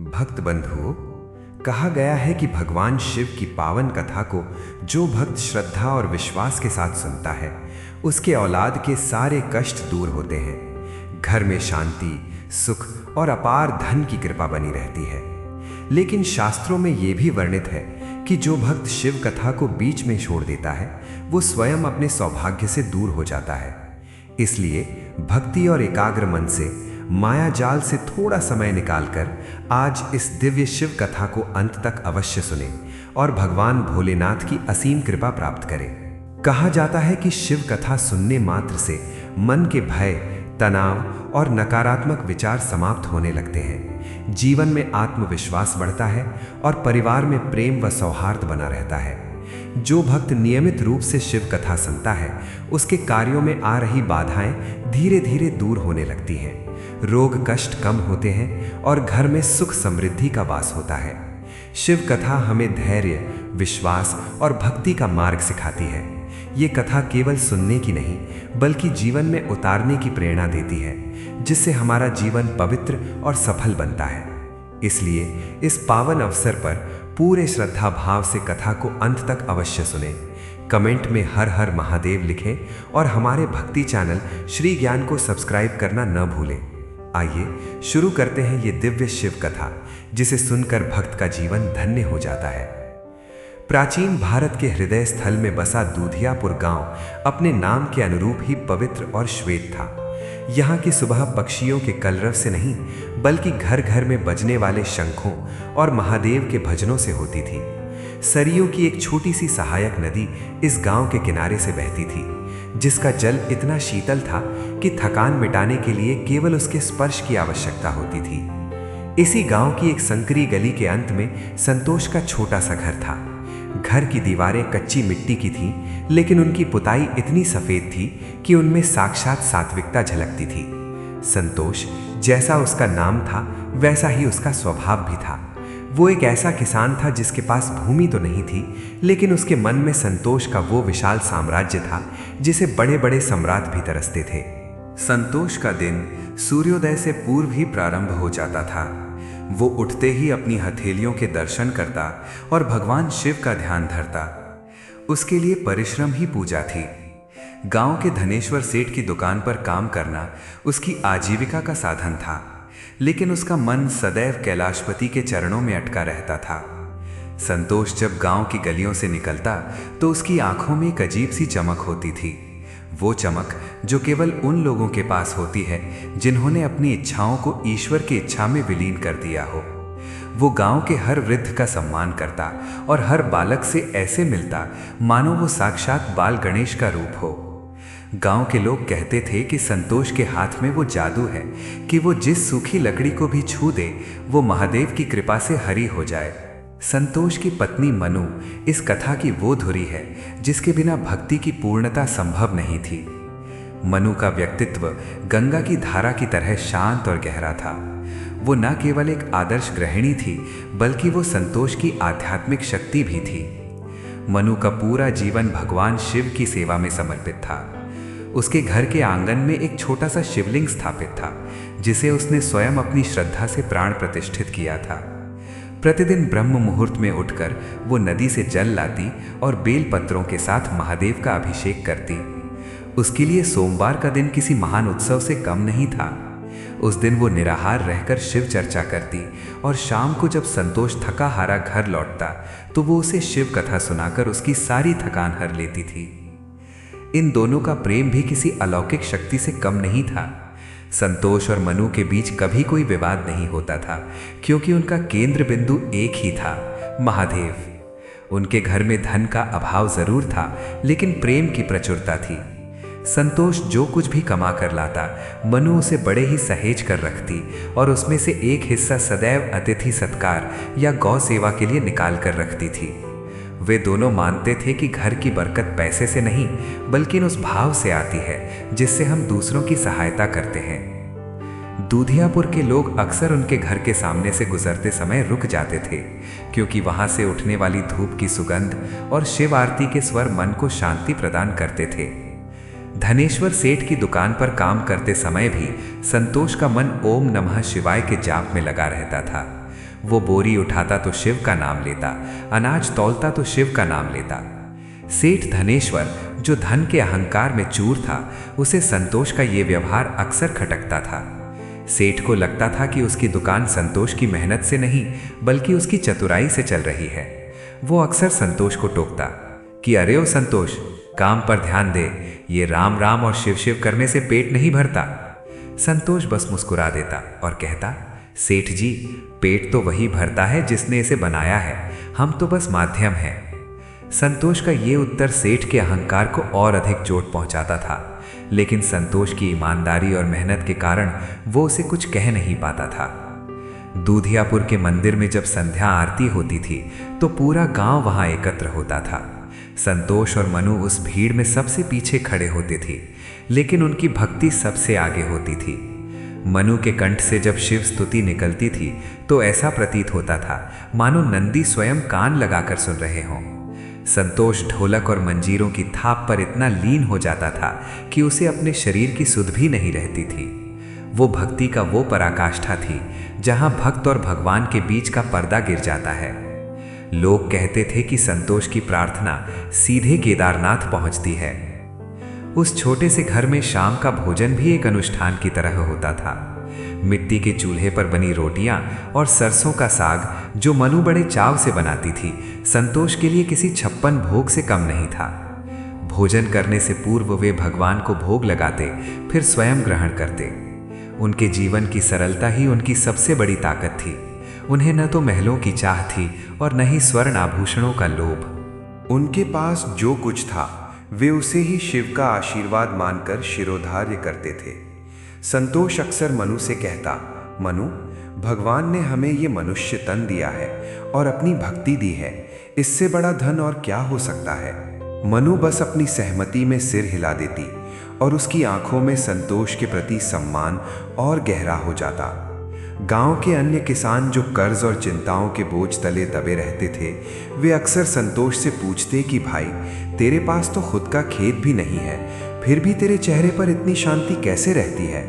भक्त बंधुओं, कहा गया है कि भगवान शिव की पावन कथा को जो भक्त श्रद्धा और विश्वास के साथ सुनता है, उसके औलाद के सारे कष्ट दूर होते हैं। घर में शांति, सुख और अपार धन की कृपा बनी रहती है। लेकिन शास्त्रों में यह भी वर्णित है कि जो भक्त शिव कथा को बीच में छोड़ देता है, वो स्वयं अपने सौभाग्य से दूर हो जाता है। इसलिए भक्ति और एकाग्र मन से माया जाल से थोड़ा समय निकालकर आज इस दिव्य शिव कथा को अंत तक अवश्य सुने और भगवान भोलेनाथ की असीम कृपा प्राप्त करें। कहा जाता है कि शिव कथा सुनने मात्र से मन के भय, तनाव और नकारात्मक विचार समाप्त होने लगते हैं। जीवन में आत्मविश्वास बढ़ता है और परिवार में प्रेम व सौहार्द बना रहता है। जो भक्त नियमित रूप से शिव कथा सुनता है, उसके कार्यों में आ रही बाधाएं धीरे धीरे दूर होने लगती हैं। रोग कष्ट कम होते हैं और घर में सुख समृद्धि का वास होता है। शिव कथा हमें धैर्य, विश्वास और भक्ति का मार्ग सिखाती है। ये कथा केवल सुनने की नहीं, बल्कि जीवन में उतारने की प्रेरणा देती है, जिससे हमारा जीवन पवित्र और सफल बनता है। इसलिए इस पावन अवसर पर पूरे श्रद्धा भाव से कथा को अंत तक अवश्य सुनें। कमेंट में हर हर महादेव लिखें और हमारे भक्ति चैनल श्री ज्ञान को सब्सक्राइब करना न भूलें। आइए शुरू करते हैं ये दिव्य शिव कथा, जिसे सुनकर भक्त का जीवन धन्य हो जाता है। प्राचीन भारत के हृदय स्थल में बसा दूधियापुर गांव अपने नाम के अनुरूप ही पवित्र और श्वेत था। यहाँ की सुबह पक्षियों के कलरव से नहीं, बल्कि घर घर में बजने वाले शंखों और महादेव के भजनों से होती थी। सरयू की एक छोटी सी सहायक नदी इस गांव के किनारे से बहती थी, जिसका जल इतना शीतल था कि थकान मिटाने के लिए केवल उसके स्पर्श की आवश्यकता होती थी। इसी गांव की एक संकरी गली के अंत में संतोष का छोटा सा घर था। घर की दीवारें कच्ची मिट्टी की थीं, लेकिन उनकी पुताई इतनी सफेद थी कि उनमें साक्षात सात्विकता झलकती थी। संतोष, जैसा उसका नाम था वैसा ही उसका स्वभाव भी था। वो एक ऐसा किसान था जिसके पास भूमि तो नहीं थी, लेकिन उसके मन में संतोष का वो विशाल साम्राज्य था जिसे बड़े बड़े सम्राट भी तरसते थे। संतोष का दिन सूर्योदय से पूर्व ही प्रारंभ हो जाता था। वो उठते ही अपनी हथेलियों के दर्शन करता और भगवान शिव का ध्यान धरता। उसके लिए परिश्रम ही पूजा थी। गांव के धनेश्वर सेठ की दुकान पर काम करना उसकी आजीविका का साधन था, लेकिन उसका मन सदैव कैलाशपति के चरणों में अटका रहता था। संतोष जब गांव की गलियों से निकलता तो उसकी आंखों में एक अजीब सी चमक होती थी। वो चमक जो केवल उन लोगों के पास होती है जिन्होंने अपनी इच्छाओं को ईश्वर की इच्छा में विलीन कर दिया हो। वो गांव के हर वृद्ध का सम्मान करता और हर बालक से ऐसे मिलता मानो वो साक्षात बाल गणेश का रूप हो। गांव के लोग कहते थे कि संतोष के हाथ में वो जादू है कि वो जिस सूखी लकड़ी को भी छू दे, वो महादेव की कृपा से हरी हो जाए। संतोष की पत्नी मनु इस कथा की वो धुरी है जिसके बिना भक्ति की पूर्णता संभव नहीं थी। मनु का व्यक्तित्व गंगा की धारा की तरह शांत और गहरा था। वो न केवल एक आदर्श गृहिणी थी, बल्कि वो संतोष की आध्यात्मिक शक्ति भी थी। मनु का पूरा जीवन भगवान शिव की सेवा में समर्पित था। उसके घर के आंगन में एक छोटा सा शिवलिंग स्थापित था, जिसे उसने स्वयं अपनी श्रद्धा से प्राण प्रतिष्ठित किया था। प्रतिदिन ब्रह्म मुहूर्त में उठकर वो नदी से जल लाती और बेल पत्रों के साथ महादेव का अभिषेक करती। उसके लिए सोमवार का दिन किसी महान उत्सव से कम नहीं था। उस दिन वो निराहार रहकर शिव चर्चा करती और शाम को जब संतोष थका हारा घर लौटता तो वो उसे शिव कथा सुनाकर उसकी सारी थकान हर लेती थी। इन दोनों का प्रेम भी किसी अलौकिक शक्ति से कम नहीं था। संतोष और मनु के बीच कभी कोई विवाद नहीं होता था, क्योंकि उनका केंद्र बिंदु एक ही था, महादेव। उनके घर में धन का अभाव जरूर था, लेकिन प्रेम की प्रचुरता थी। संतोष जो कुछ भी कमा कर लाता, मनु उसे बड़े ही सहेज कर रखती और उसमें से एक हिस्सा सदैव अतिथि सत्कार या गौ सेवा के लिए निकाल कर रखती थी। वे दोनों मानते थे कि घर की बरकत पैसे से नहीं, बल्कि उस भाव से आती है जिससे हम दूसरों की सहायता करते हैं। दूधियापुर के लोग अक्सर उनके घर के सामने से गुजरते समय रुक जाते थे, क्योंकि वहां से उठने वाली धूप की सुगंध और शिव आरती के स्वर मन को शांति प्रदान करते थे। धनेश्वर सेठ की दुकान पर काम करते समय भी संतोष का मन ओम नमः शिवाय के जाप में लगा रहता था। वो बोरी उठाता तो शिव का नाम लेता, अनाज तौलता तो शिव का नाम लेता। सेठ धनेश्वर, जो धन के अहंकार में चूर था, उसे संतोष का ये व्यवहार अक्सर खटकता था। सेठ को लगता था कि उसकी दुकान संतोष की मेहनत से नहीं बल्कि उसकी चतुराई से चल रही है। वो अक्सर संतोष को टोकता कि अरे ओ संतोष, काम पर ध्यान दे, ये राम राम और शिव शिव करने से पेट नहीं भरता। संतोष बस मुस्कुरा देता और कहता, सेठ जी, पेट तो वही भरता है जिसने इसे बनाया है, हम तो बस माध्यम हैं। संतोष का ये उत्तर सेठ के अहंकार को और अधिक चोट पहुंचाता था, लेकिन संतोष की ईमानदारी और मेहनत के कारण वो उसे कुछ कह नहीं पाता था। दूधियापुर के मंदिर में जब संध्या आरती होती थी तो पूरा गांव वहां एकत्र होता था। संतोष और मनु उस भीड़ में सबसे पीछे खड़े होते थे, लेकिन उनकी भक्ति सबसे आगे होती थी। मनु के कंठ से जब शिव स्तुति निकलती थी तो ऐसा प्रतीत होता था मानो नंदी स्वयं कान लगाकर सुन रहे हों। संतोष ढोलक और मंजीरों की थाप पर इतना लीन हो जाता था कि उसे अपने शरीर की सुध भी नहीं रहती थी। वो भक्ति का वो पराकाष्ठा थी जहां भक्त और भगवान के बीच का पर्दा गिर जाता है। लोग कहते थे कि संतोष की प्रार्थना सीधे केदारनाथ पहुंचती है। उस छोटे से घर में शाम का भोजन भी एक अनुष्ठान की तरह होता था। मिट्टी के चूल्हे पर बनी रोटियां और सरसों का साग जो मनु बड़े चाव से बनाती थी, संतोष के लिए किसी 56 भोग से कम नहीं था। भोजन करने से पूर्व वे भगवान को भोग लगाते, फिर स्वयं ग्रहण करते। उनके जीवन की सरलता ही उनकी सबसे बड़ी ताकत थी। उन्हें न तो महलों की चाह थी और न ही स्वर्ण आभूषणों का लोभ। उनके पास जो कुछ था वे उसे ही शिव का आशीर्वाद मानकर शिरोधार्य करते थे। संतोष अक्सर मनु से कहता, मनु, भगवान ने हमें ये मनुष्य तन दिया है और अपनी भक्ति दी है, इससे बड़ा धन और क्या हो सकता है। मनु बस अपनी सहमति में सिर हिला देती और उसकी आंखों में संतोष के प्रति सम्मान और गहरा हो जाता। गांव के अन्य किसान जो कर्ज और चिंताओं के बोझ तले दबे रहते थे, वे अक्सर संतोष से पूछते कि भाई, तेरे पास तो खुद का खेत भी नहीं है, फिर भी तेरे चेहरे पर इतनी शांति कैसे रहती है।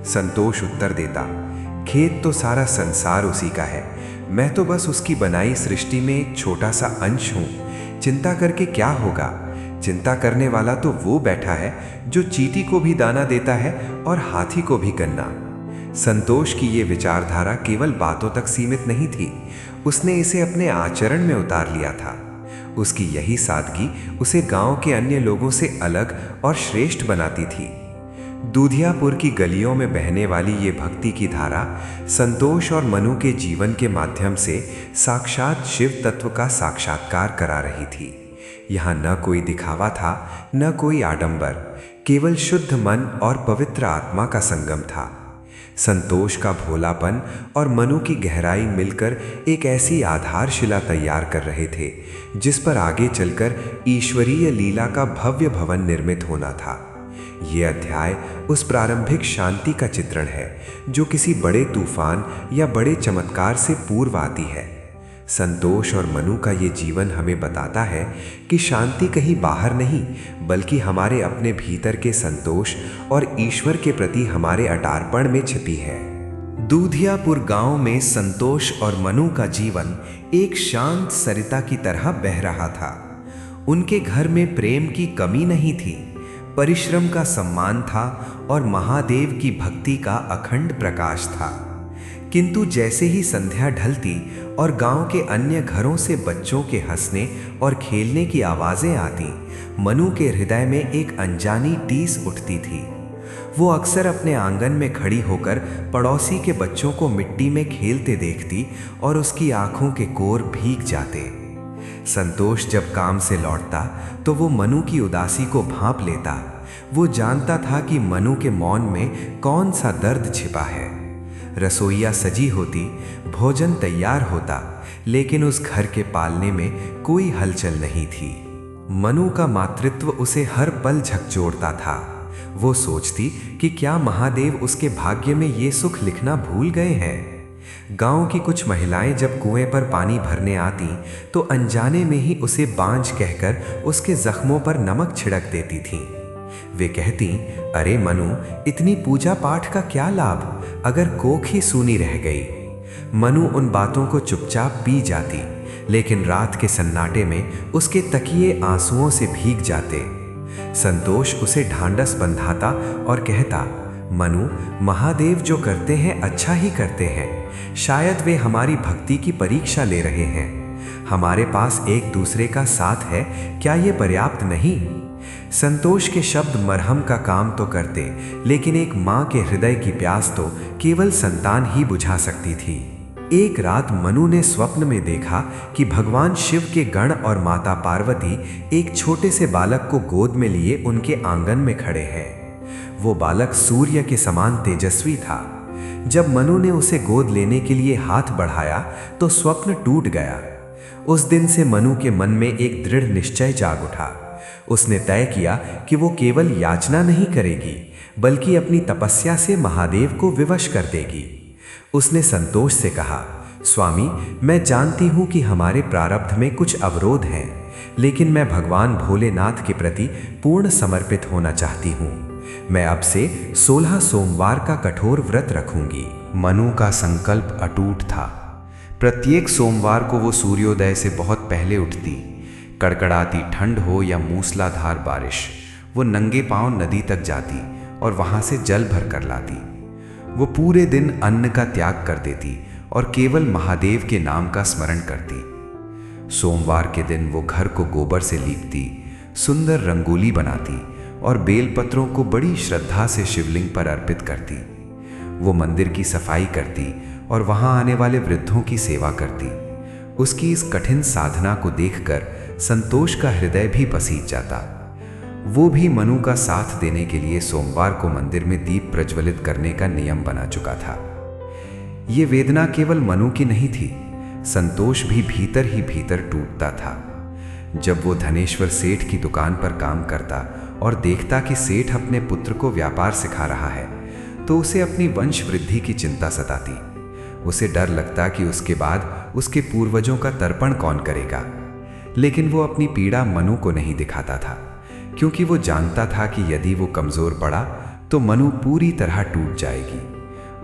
संतोष उत्तर देता, खेत तो सारा संसार उसी का है, मैं तो बस उसकी बनाई सृष्टि में एक छोटा सा अंश हूँ। चिंता करके क्या होगा, चिंता करने वाला तो वो बैठा है जो चींटी को भी दाना देता है और हाथी को भी गन्ना। संतोष की ये विचारधारा केवल बातों तक सीमित नहीं थी, उसने इसे अपने आचरण में उतार लिया था। उसकी यही सादगी उसे गांव के अन्य लोगों से अलग और श्रेष्ठ बनाती थी। दूधियापुर की गलियों में बहने वाली ये भक्ति की धारा संतोष और मनु के जीवन के माध्यम से साक्षात शिव तत्व का साक्षात्कार करा रही थी। यहाँ न कोई दिखावा था, न कोई आडंबर, केवल शुद्ध मन और पवित्र आत्मा का संगम था। संतोष का भोलापन और मनु की गहराई मिलकर एक ऐसी आधारशिला तैयार कर रहे थे जिस पर आगे चलकर ईश्वरीय लीला का भव्य भवन निर्मित होना था। ये अध्याय उस प्रारंभिक शांति का चित्रण है जो किसी बड़े तूफान या बड़े चमत्कार से पूर्व आती है। संतोष और मनु का ये जीवन हमें बताता है कि शांति कहीं बाहर नहीं बल्कि हमारे अपने भीतर के संतोष और ईश्वर के प्रति हमारे अटारपण में छिपी है। दूधियापुर गांव में संतोष और मनु का जीवन एक शांत सरिता की तरह बह रहा था। उनके घर में प्रेम की कमी नहीं थी, परिश्रम का सम्मान था और महादेव की भक्ति का अखंड प्रकाश था। किंतु जैसे ही संध्या ढलती और गांव के अन्य घरों से बच्चों के हंसने और खेलने की आवाजें आती, मनु के हृदय में एक अनजानी टीस उठती थी। वो अक्सर अपने आंगन में खड़ी होकर पड़ोसी के बच्चों को मिट्टी में खेलते देखती और उसकी आंखों के कोर भीग जाते। संतोष जब काम से लौटता तो वो मनु की उदासी को भांप लेता। वो जानता था कि मनु के मौन में कौन सा दर्द छिपा है। रसोइया सजी होती, भोजन तैयार होता, लेकिन उस घर के पालने में कोई हलचल नहीं थी। मनु का मातृत्व उसे हर पल झकझोरता था। वो सोचती कि क्या महादेव उसके भाग्य में ये सुख लिखना भूल गए हैं। गांव की कुछ महिलाएं जब कुएं पर पानी भरने आती तो अनजाने में ही उसे बांझ कहकर उसके जख्मों पर नमक छिड़क देती थीं। वे कहती, अरे मनु, इतनी पूजा पाठ का क्या लाभ अगर कोख ही सूनी रह गई। मनु उन बातों को चुपचाप पी जाती, लेकिन रात के सन्नाटे में उसके तकिए आंसुओं से भीग जाते। संतोष उसे ढांढस बंधाता और कहता, मनु, महादेव जो करते हैं अच्छा ही करते हैं। शायद वे हमारी भक्ति की परीक्षा ले रहे हैं। हमारे पास एक दूसरे का साथ है, क्या ये पर्याप्त नहीं? संतोष के शब्द मरहम का काम तो करते, लेकिन एक माँ के हृदय की प्यास तो केवल संतान ही बुझा सकती थी। एक रात मनु ने स्वप्न में देखा कि भगवान शिव के गण और माता पार्वती एक छोटे से बालक को गोद में लिए उनके आंगन में खड़े हैं। वो बालक सूर्य के समान तेजस्वी था। जब मनु ने उसे गोद लेने के लिए हाथ बढ़ाया तो स्वप्न टूट गया। उस दिन से मनु के मन में एक दृढ़ निश्चय जाग उठा। उसने तय किया कि वो केवल याचना नहीं करेगी, बल्कि अपनी तपस्या से महादेव को विवश कर देगी। उसने संतोष से कहा, स्वामी, मैं जानती हूँ कि हमारे प्रारब्ध में कुछ अवरोध हैं, लेकिन मैं भगवान भोलेनाथ के प्रति पूर्ण समर्पित होना चाहती हूँ। मैं अब से 16 सोमवार का कठोर व्रत रखूंगी। मनु का संकल्प अटूट था। प्रत्येक सोमवार को वो सूर्योदय से बहुत पहले उठती। कड़कड़ाती ठंड हो या मूसलाधार बारिश, वो नंगे पांव नदी तक जाती और वहां से जल भर कर लाती। वो पूरे दिन अन्न का त्याग कर देती और केवल महादेव के नाम का स्मरण करती। सोमवार के दिन वो घर को गोबर से लीपती, सुंदर रंगोली बनाती और बेलपत्रों को बड़ी श्रद्धा से शिवलिंग पर अर्पित करती। वो मंदिर की सफाई करती और वहां आने वाले वृद्धों की सेवा करती। उसकी इस कठिन साधना को देखकर संतोष का हृदय भी पसीज जाता। वो भी मनु का साथ देने के लिए सोमवार को मंदिर में दीप प्रज्वलित करने का नियम बना चुका था। ये वेदना केवल मनु की नहीं थी, संतोष भी भीतर ही भीतर टूटता था। जब वो धनेश्वर सेठ की दुकान पर काम करता और देखता कि सेठ अपने पुत्र को व्यापार सिखा रहा है, तो उसे अपनी वंश वृद्धि की चिंता सताती। उसे डर लगता कि उसके बाद उसके पूर्वजों का तर्पण कौन करेगा। लेकिन वो अपनी पीड़ा मनु को नहीं दिखाता था, क्योंकि वो जानता था कि यदि वो कमजोर पड़ा तो मनु पूरी तरह टूट जाएगी।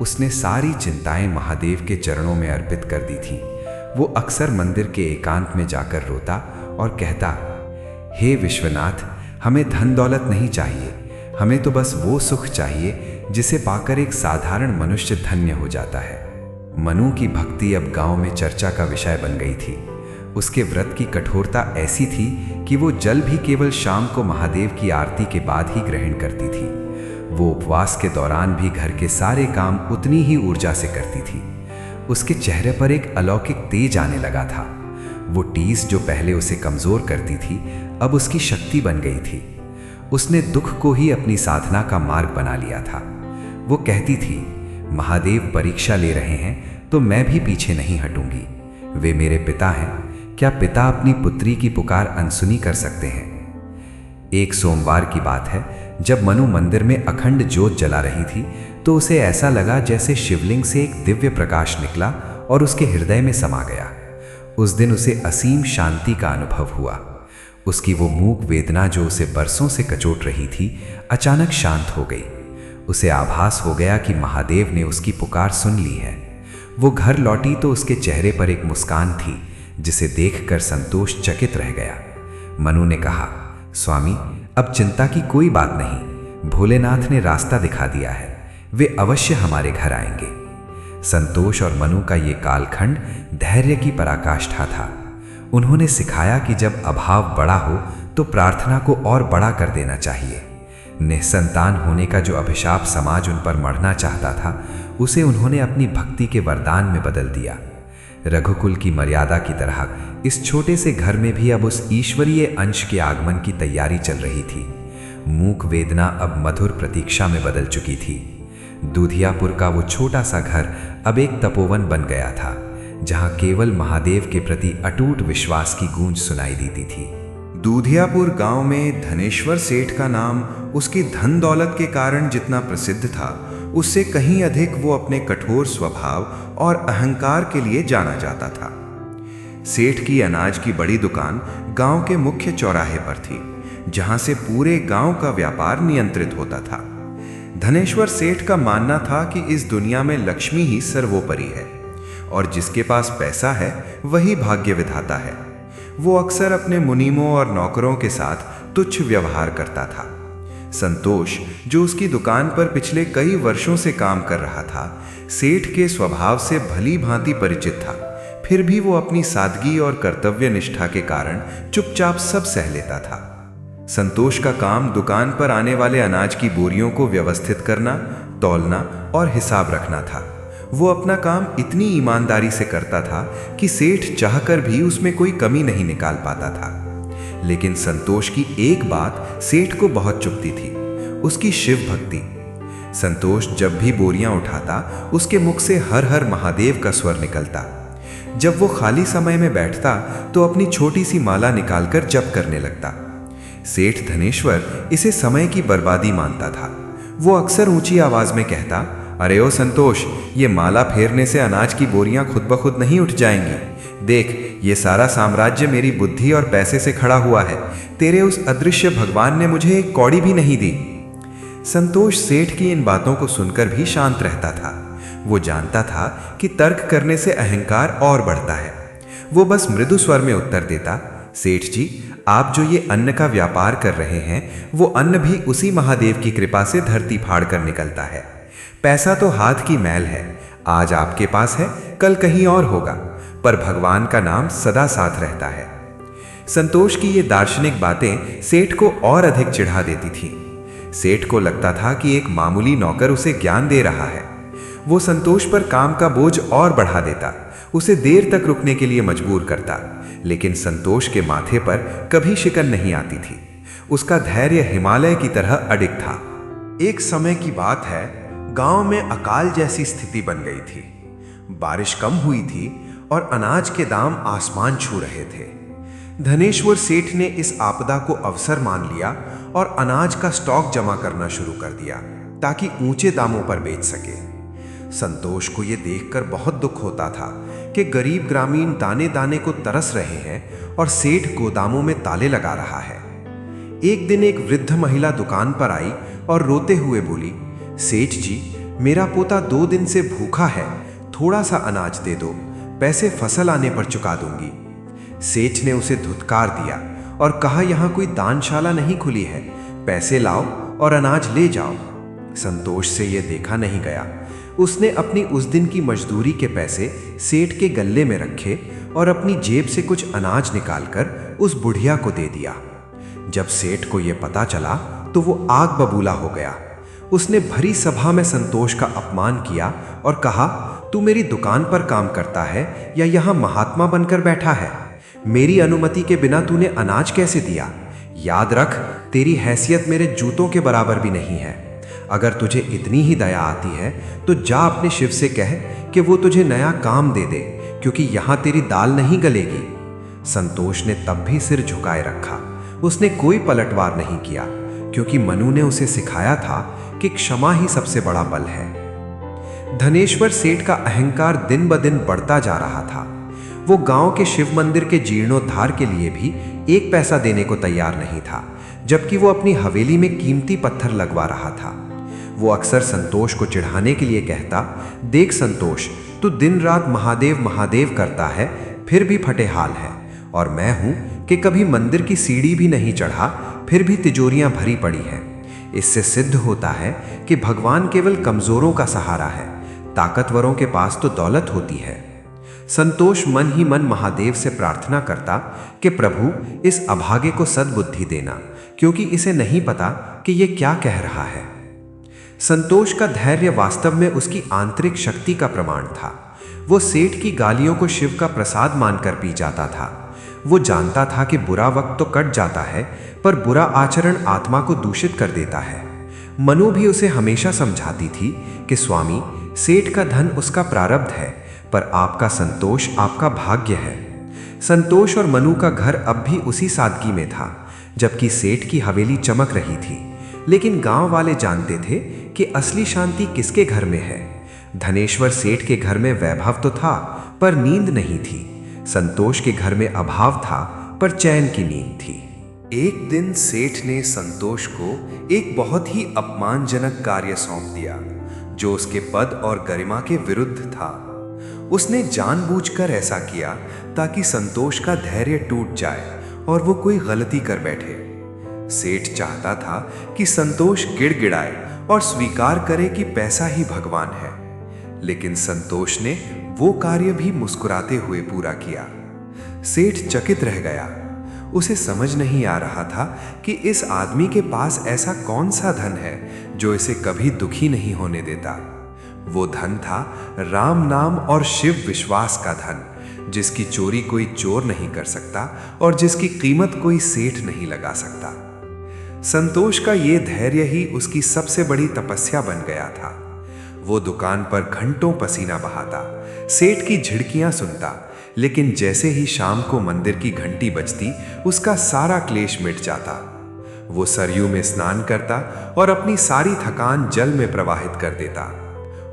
उसने सारी चिंताएं महादेव के चरणों में अर्पित कर दी थी। वो अक्सर मंदिर के एकांत में जाकर रोता और कहता, हे विश्वनाथ, हमें धन दौलत नहीं चाहिए, हमें तो बस वो सुख चाहिए जिसे पाकर एक साधारण मनुष्य धन्य हो जाता है। मनु की भक्ति अब गांव में चर्चा का विषय बन गई थी। उसके व्रत की कठोरता ऐसी थी कि वो जल भी केवल शाम को महादेव की आरती के बाद ही ग्रहण करती थी। वो उपवास के दौरान भी घर के सारे काम उतनी ही ऊर्जा से करती थी। उसके चेहरे पर एक अलौकिक तेज आने लगा था। वो टीस जो पहले उसे कमजोर करती थी, अब उसकी शक्ति बन गई थी। उसने दुख को ही अपनी साधना का मार्ग बना लिया था। वो कहती थी, महादेव परीक्षा ले रहे हैं तो मैं भी पीछे नहीं हटूंगी। वे मेरे पिता हैं, क्या पिता अपनी पुत्री की पुकार अनसुनी कर सकते हैं? एक सोमवार की बात है, जब मनु मंदिर में अखंड ज्योत जला रही थी तो उसे ऐसा लगा जैसे शिवलिंग से एक दिव्य प्रकाश निकला और उसके हृदय में समा गया। उस दिन उसे असीम शांति का अनुभव हुआ। उसकी वो मूक वेदना जो उसे बरसों से कचोट रही थी, अचानक शांत हो गई। उसे आभास हो गया कि महादेव ने उसकी पुकार सुन ली है। वो घर लौटी तो उसके चेहरे पर एक मुस्कान थी जिसे देखकर संतोष चकित रह गया। मनु ने कहा, स्वामी, अब चिंता की कोई बात नहीं, भोलेनाथ ने रास्ता दिखा दिया है, वे अवश्य हमारे घर आएंगे। संतोष और मनु का ये कालखंड धैर्य की पराकाष्ठा था। उन्होंने सिखाया कि जब अभाव बड़ा हो तो प्रार्थना को और बड़ा कर देना चाहिए। निसंतान होने का जो अभिशाप समाज उन पर मढ़ना चाहता था, उसे उन्होंने अपनी भक्ति के वरदान में बदल दिया। रघुकुल की मर्यादा की तरह इस छोटे से घर में भी अब उस ईश्वरीय अंश के आगमन की तैयारी चल रही थी। मूक वेदना अब मधुर प्रतीक्षा में बदल चुकी थी। दूधियापुर का वो छोटा सा घर अब एक तपोवन बन गया था, जहां केवल महादेव के प्रति अटूट विश्वास की गूंज सुनाई देती थी। दूधियापुर गांव में धनेश्वर सेठ का नाम उसकी धन दौलत के कारण जितना प्रसिद्ध था, उससे कहीं अधिक वो अपने कठोर स्वभाव और अहंकार के लिए जाना जाता था। सेठ की अनाज की बड़ी दुकान गांव के मुख्य चौराहे पर थी, जहां से पूरे गांव का व्यापार नियंत्रित होता था। धनेश्वर सेठ का मानना था कि इस दुनिया में लक्ष्मी ही सर्वोपरि है। और जिसके पास पैसा है वही भाग्य विधाता है। वो अक्सर अपने मुनीमों और नौकरों के साथ तुच्छ व्यवहार करता था। संतोष, जो उसकी दुकान पर पिछले कई वर्षों से काम कर रहा था, सेठ के स्वभाव से भली भांति परिचित था। फिर भी वो अपनी सादगी और कर्तव्य निष्ठा के कारण चुपचाप सब सह लेता था। संतोष का काम दुकान पर आने वाले अनाज की बोरियों को व्यवस्थित करना, तौलना और हिसाब रखना था। वो अपना काम इतनी ईमानदारी से करता था कि सेठ चाहकर भी उसमें कोई कमी नहीं निकाल पाता था। लेकिन संतोष की एक बात सेठ को बहुत चुभती थी, उसकी शिव भक्ति। संतोष जब भी बोरियां उठाता, उसके मुख से हर हर महादेव का स्वर निकलता। जब वो खाली समय में बैठता तो अपनी छोटी सी माला निकालकर जप करने लगता। सेठ धनेश्वर इसे समय की बर्बादी मानता था। वो अक्सर ऊंची आवाज में कहता, अरे ओ संतोष, ये माला फेरने से अनाज की बोरियां खुद ब खुद नहीं उठ जाएंगी। देख, ये सारा साम्राज्य मेरी बुद्धि और पैसे से खड़ा हुआ है। तेरे उस अदृश्य भगवान ने मुझे एक कौड़ी भी नहीं दी। संतोष सेठ की इन बातों को सुनकर भी शांत रहता था। वो जानता था कि तर्क करने से अहंकार और बढ़ता है। वो बस मृदु स्वर में उत्तर देता, सेठ जी, आप जो ये अन्न का व्यापार कर रहे हैं, वो अन्न भी उसी महादेव की कृपा से धरती फाड़ कर निकलता है। पैसा तो हाथ की मैल है, आज आपके पास है, कल कहीं और होगा, पर भगवान का नाम सदा साथ रहता है। संतोष की ये दार्शनिक बातें सेठ को और अधिक चिढ़ा देती थी। सेठ को लगता था कि एक मामूली नौकर उसे ज्ञान दे रहा है। वो संतोष पर काम का बोझ और बढ़ा देता, उसे देर तक रुकने के लिए मजबूर करता। लेकिन संतोष के माथे पर कभी शिकन नहीं आती थी। उसका धैर्य हिमालय की तरह अडिग था। एक समय की बात है, गांव में अकाल जैसी स्थिति बन गई थी। बारिश कम हुई थी और अनाज के दाम आसमान छू रहे थे। धनेश्वर सेठ ने इस आपदा को अवसर मान लिया और अनाज का स्टॉक जमा करना शुरू कर दिया ताकि ऊंचे दामों पर बेच सके। संतोष को यह देखकर बहुत दुख होता था कि गरीब ग्रामीण दाने दाने को तरस रहे हैं और सेठ गोदामों में ताले लगा रहा है। एक दिन एक वृद्ध महिला दुकान पर आई और रोते हुए बोली, सेठ जी, मेरा पोता 2 दिन से भूखा है, थोड़ा सा अनाज दे दो, पैसे फसल आने पर चुका दूंगी। सेठ ने उसे धुतकार दिया और कहा, यहाँ कोई दानशाला नहीं खुली है, पैसे लाओ और अनाज ले जाओ। संतोष से यह देखा नहीं गया। उसने अपनी उस दिन की मजदूरी के पैसे सेठ के गल्ले में रखे और अपनी जेब से कुछ अनाज निकालकर उस बुढ़िया को दे दिया। जब सेठ को यह पता चला तो वो आग बबूला हो गया। उसने भरी सभा में संतोष का अपमान किया और कहा, तू मेरी दुकान पर काम करता है या यहाँ महात्मा बनकर बैठा है? मेरी अनुमति के बिना तूने अनाज कैसे दिया? याद रख, तेरी हैसियत मेरे जूतों के बराबर भी नहीं है। अगर तुझे इतनी ही दया आती है तो जा अपने शिव से कह कि वो तुझे नया काम दे दे, क्योंकि यहाँ तेरी दाल नहीं गलेगी। संतोष ने तब भी सिर झुकाए रखा। उसने कोई पलटवार नहीं किया, क्योंकि मनु ने उसे सिखाया था कि क्षमा ही सबसे बड़ा बल है। धनेश्वर सेठ का अहंकार दिन ब दिन बढ़ता जा रहा था। वो गांव के शिव मंदिर के जीर्णोद्धार के लिए भी 1 पैसा देने को तैयार नहीं था, जबकि वो अपनी हवेली में कीमती पत्थर लगवा रहा था। वो अक्सर संतोष को चिढ़ाने के लिए कहता, देख संतोष, तू दिन रात महादेव महादेव करता है, फिर भी फटे हाल है, और मैं हूं कि कभी मंदिर की सीढ़ी भी नहीं चढ़ा, फिर भी तिजोरियां भरी पड़ी हैं। इससे सिद्ध होता है कि भगवान केवल कमजोरों का सहारा है, ताकतवरों के पास तो दौलत होती है। संतोष मन ही मन महादेव से प्रार्थना करता कि प्रभु, इस अभागे को सद्बुद्धि देना, क्योंकि इसे नहीं पता कि ये क्या कह रहा है। संतोष का धैर्य वास्तव में उसकी आंतरिक शक्ति का प्रमाण था। वो सेठ की गालियों को शिव का प्रसाद मानकर पी जाता था। वो जानता था कि बुरा वक्त तो कट जाता है, पर बुरा आचरण आत्मा को दूषित कर देता है। मनु भी उसे हमेशा समझाती थी कि स्वामी, सेठ का धन उसका प्रारब्ध है, पर आपका संतोष आपका भाग्य है। संतोष और मनु का घर अब भी उसी सादगी में था, जबकि सेठ की हवेली चमक रही थी। लेकिन गांव वाले जानते थे कि असली शांति किसके घर में है। धनेश्वर सेठ के घर में वैभव तो था, पर नींद नहीं थी। संतोष के घर में अभाव था, पर चैन की नींद थी। एक दिन सेठ ने संतोष को एक बहुत ही अपमानजनक कार्य सौंप दिया, जो उसके पद और गरिमा के विरुद्ध था। उसने जानबूझकर ऐसा किया ताकि संतोष का धैर्य टूट जाए और वो कोई गलती कर बैठे। सेठ चाहता था कि संतोष गिड़गिड़ाए और स्वीकार करे कि पैसा ही भगवान है, लेकिन संतोष ने वो कार्य भी मुस्कुराते हुए पूरा किया। सेठ चकित रह गया। उसे समझ नहीं आ रहा था कि इस आदमी के पास ऐसा कौन सा धन है जो इसे कभी दुखी नहीं होने देता। वो धन था राम नाम और शिव विश्वास का धन, जिसकी चोरी कोई चोर नहीं कर सकता और जिसकी कीमत कोई सेठ नहीं लगा सकता। संतोष का ये धैर्य ही उसकी सबसे बड़ी तपस्या बन गया था। वो दुकान पर घंटों पसीना बहाता, सेठ की झिड़कियां सुनता, लेकिन जैसे ही शाम को मंदिर की घंटी बजती उसका सारा क्लेश मिट जाता। वो सरयू में स्नान करता और अपनी सारी थकान जल में प्रवाहित कर देता।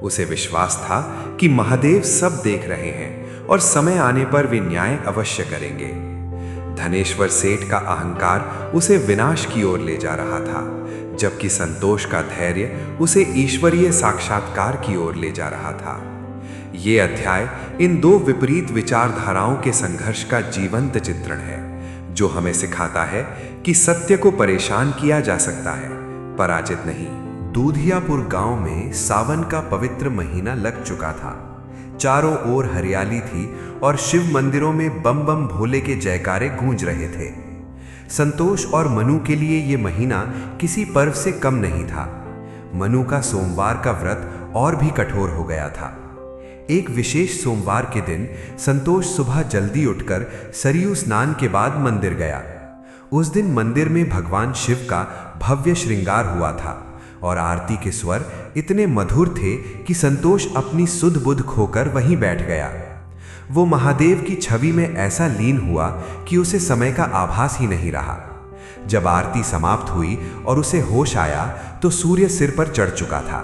उसे विश्वास था कि महादेव सब देख रहे हैं और समय आने पर वे न्याय अवश्य करेंगे। धनेश्वर सेठ का अहंकार उसे विनाश की ओर ले जा रहा था, जबकि संतोष का धैर्य उसे ईश्वरीय साक्षात्कार की ओर ले जा रहा था। ये अध्याय इन दो विपरीत विचारधाराओं के संघर्ष का जीवंत चित्रण है, जो हमें सिखाता है कि सत्य को परेशान किया जा सकता है, पराजित नहीं। दूधियापुर गांव में सावन का पवित्र महीना लग चुका था। चारों ओर हरियाली थी और शिव मंदिरों में बम बम भोले के जयकारे गूंज रहे थे। संतोष और मनु के लिए यह महीना किसी पर्व से कम नहीं था। मनु का सोमवार का व्रत और भी कठोर हो गया था। एक विशेष सोमवार के दिन संतोष सुबह जल्दी उठकर सरयू स्नान के बाद मंदिर गया। उस दिन मंदिर में भगवान शिव का भव्य श्रृंगार हुआ था और आरती के स्वर इतने मधुर थे कि संतोष अपनी सुध बुध खोकर वहीं बैठ गया। वो महादेव की छवि में ऐसा लीन हुआ कि उसे समय का आभास ही नहीं रहा। जब आरती समाप्त हुई और उसे होश आया तो सूर्य सिर पर चढ़ चुका था।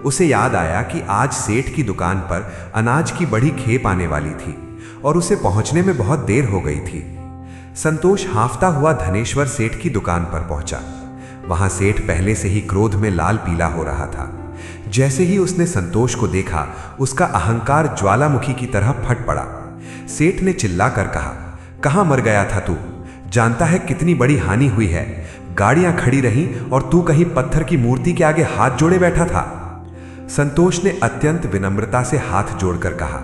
उसे याद आया कि आज सेठ की दुकान पर अनाज की बड़ी खेप आने वाली थी और उसे पहुंचने में बहुत देर हो गई थी। संतोष हांफता हुआ धनेश्वर सेठ की दुकान पर पहुंचा। वहां सेठ पहले से ही क्रोध में लाल पीला हो रहा था। जैसे ही उसने संतोष को देखा, उसका अहंकार ज्वालामुखी की तरह फट पड़ा। सेठ ने चिल्लाकर कहा, कहां मर गया था तू? जानता है कितनी बड़ी हानि हुई है? गाड़ियां खड़ी रहीं और तू कहीं पत्थर की मूर्ति के आगे हाथ जोड़े बैठा था। संतोष ने अत्यंत विनम्रता से हाथ जोड़कर कहा,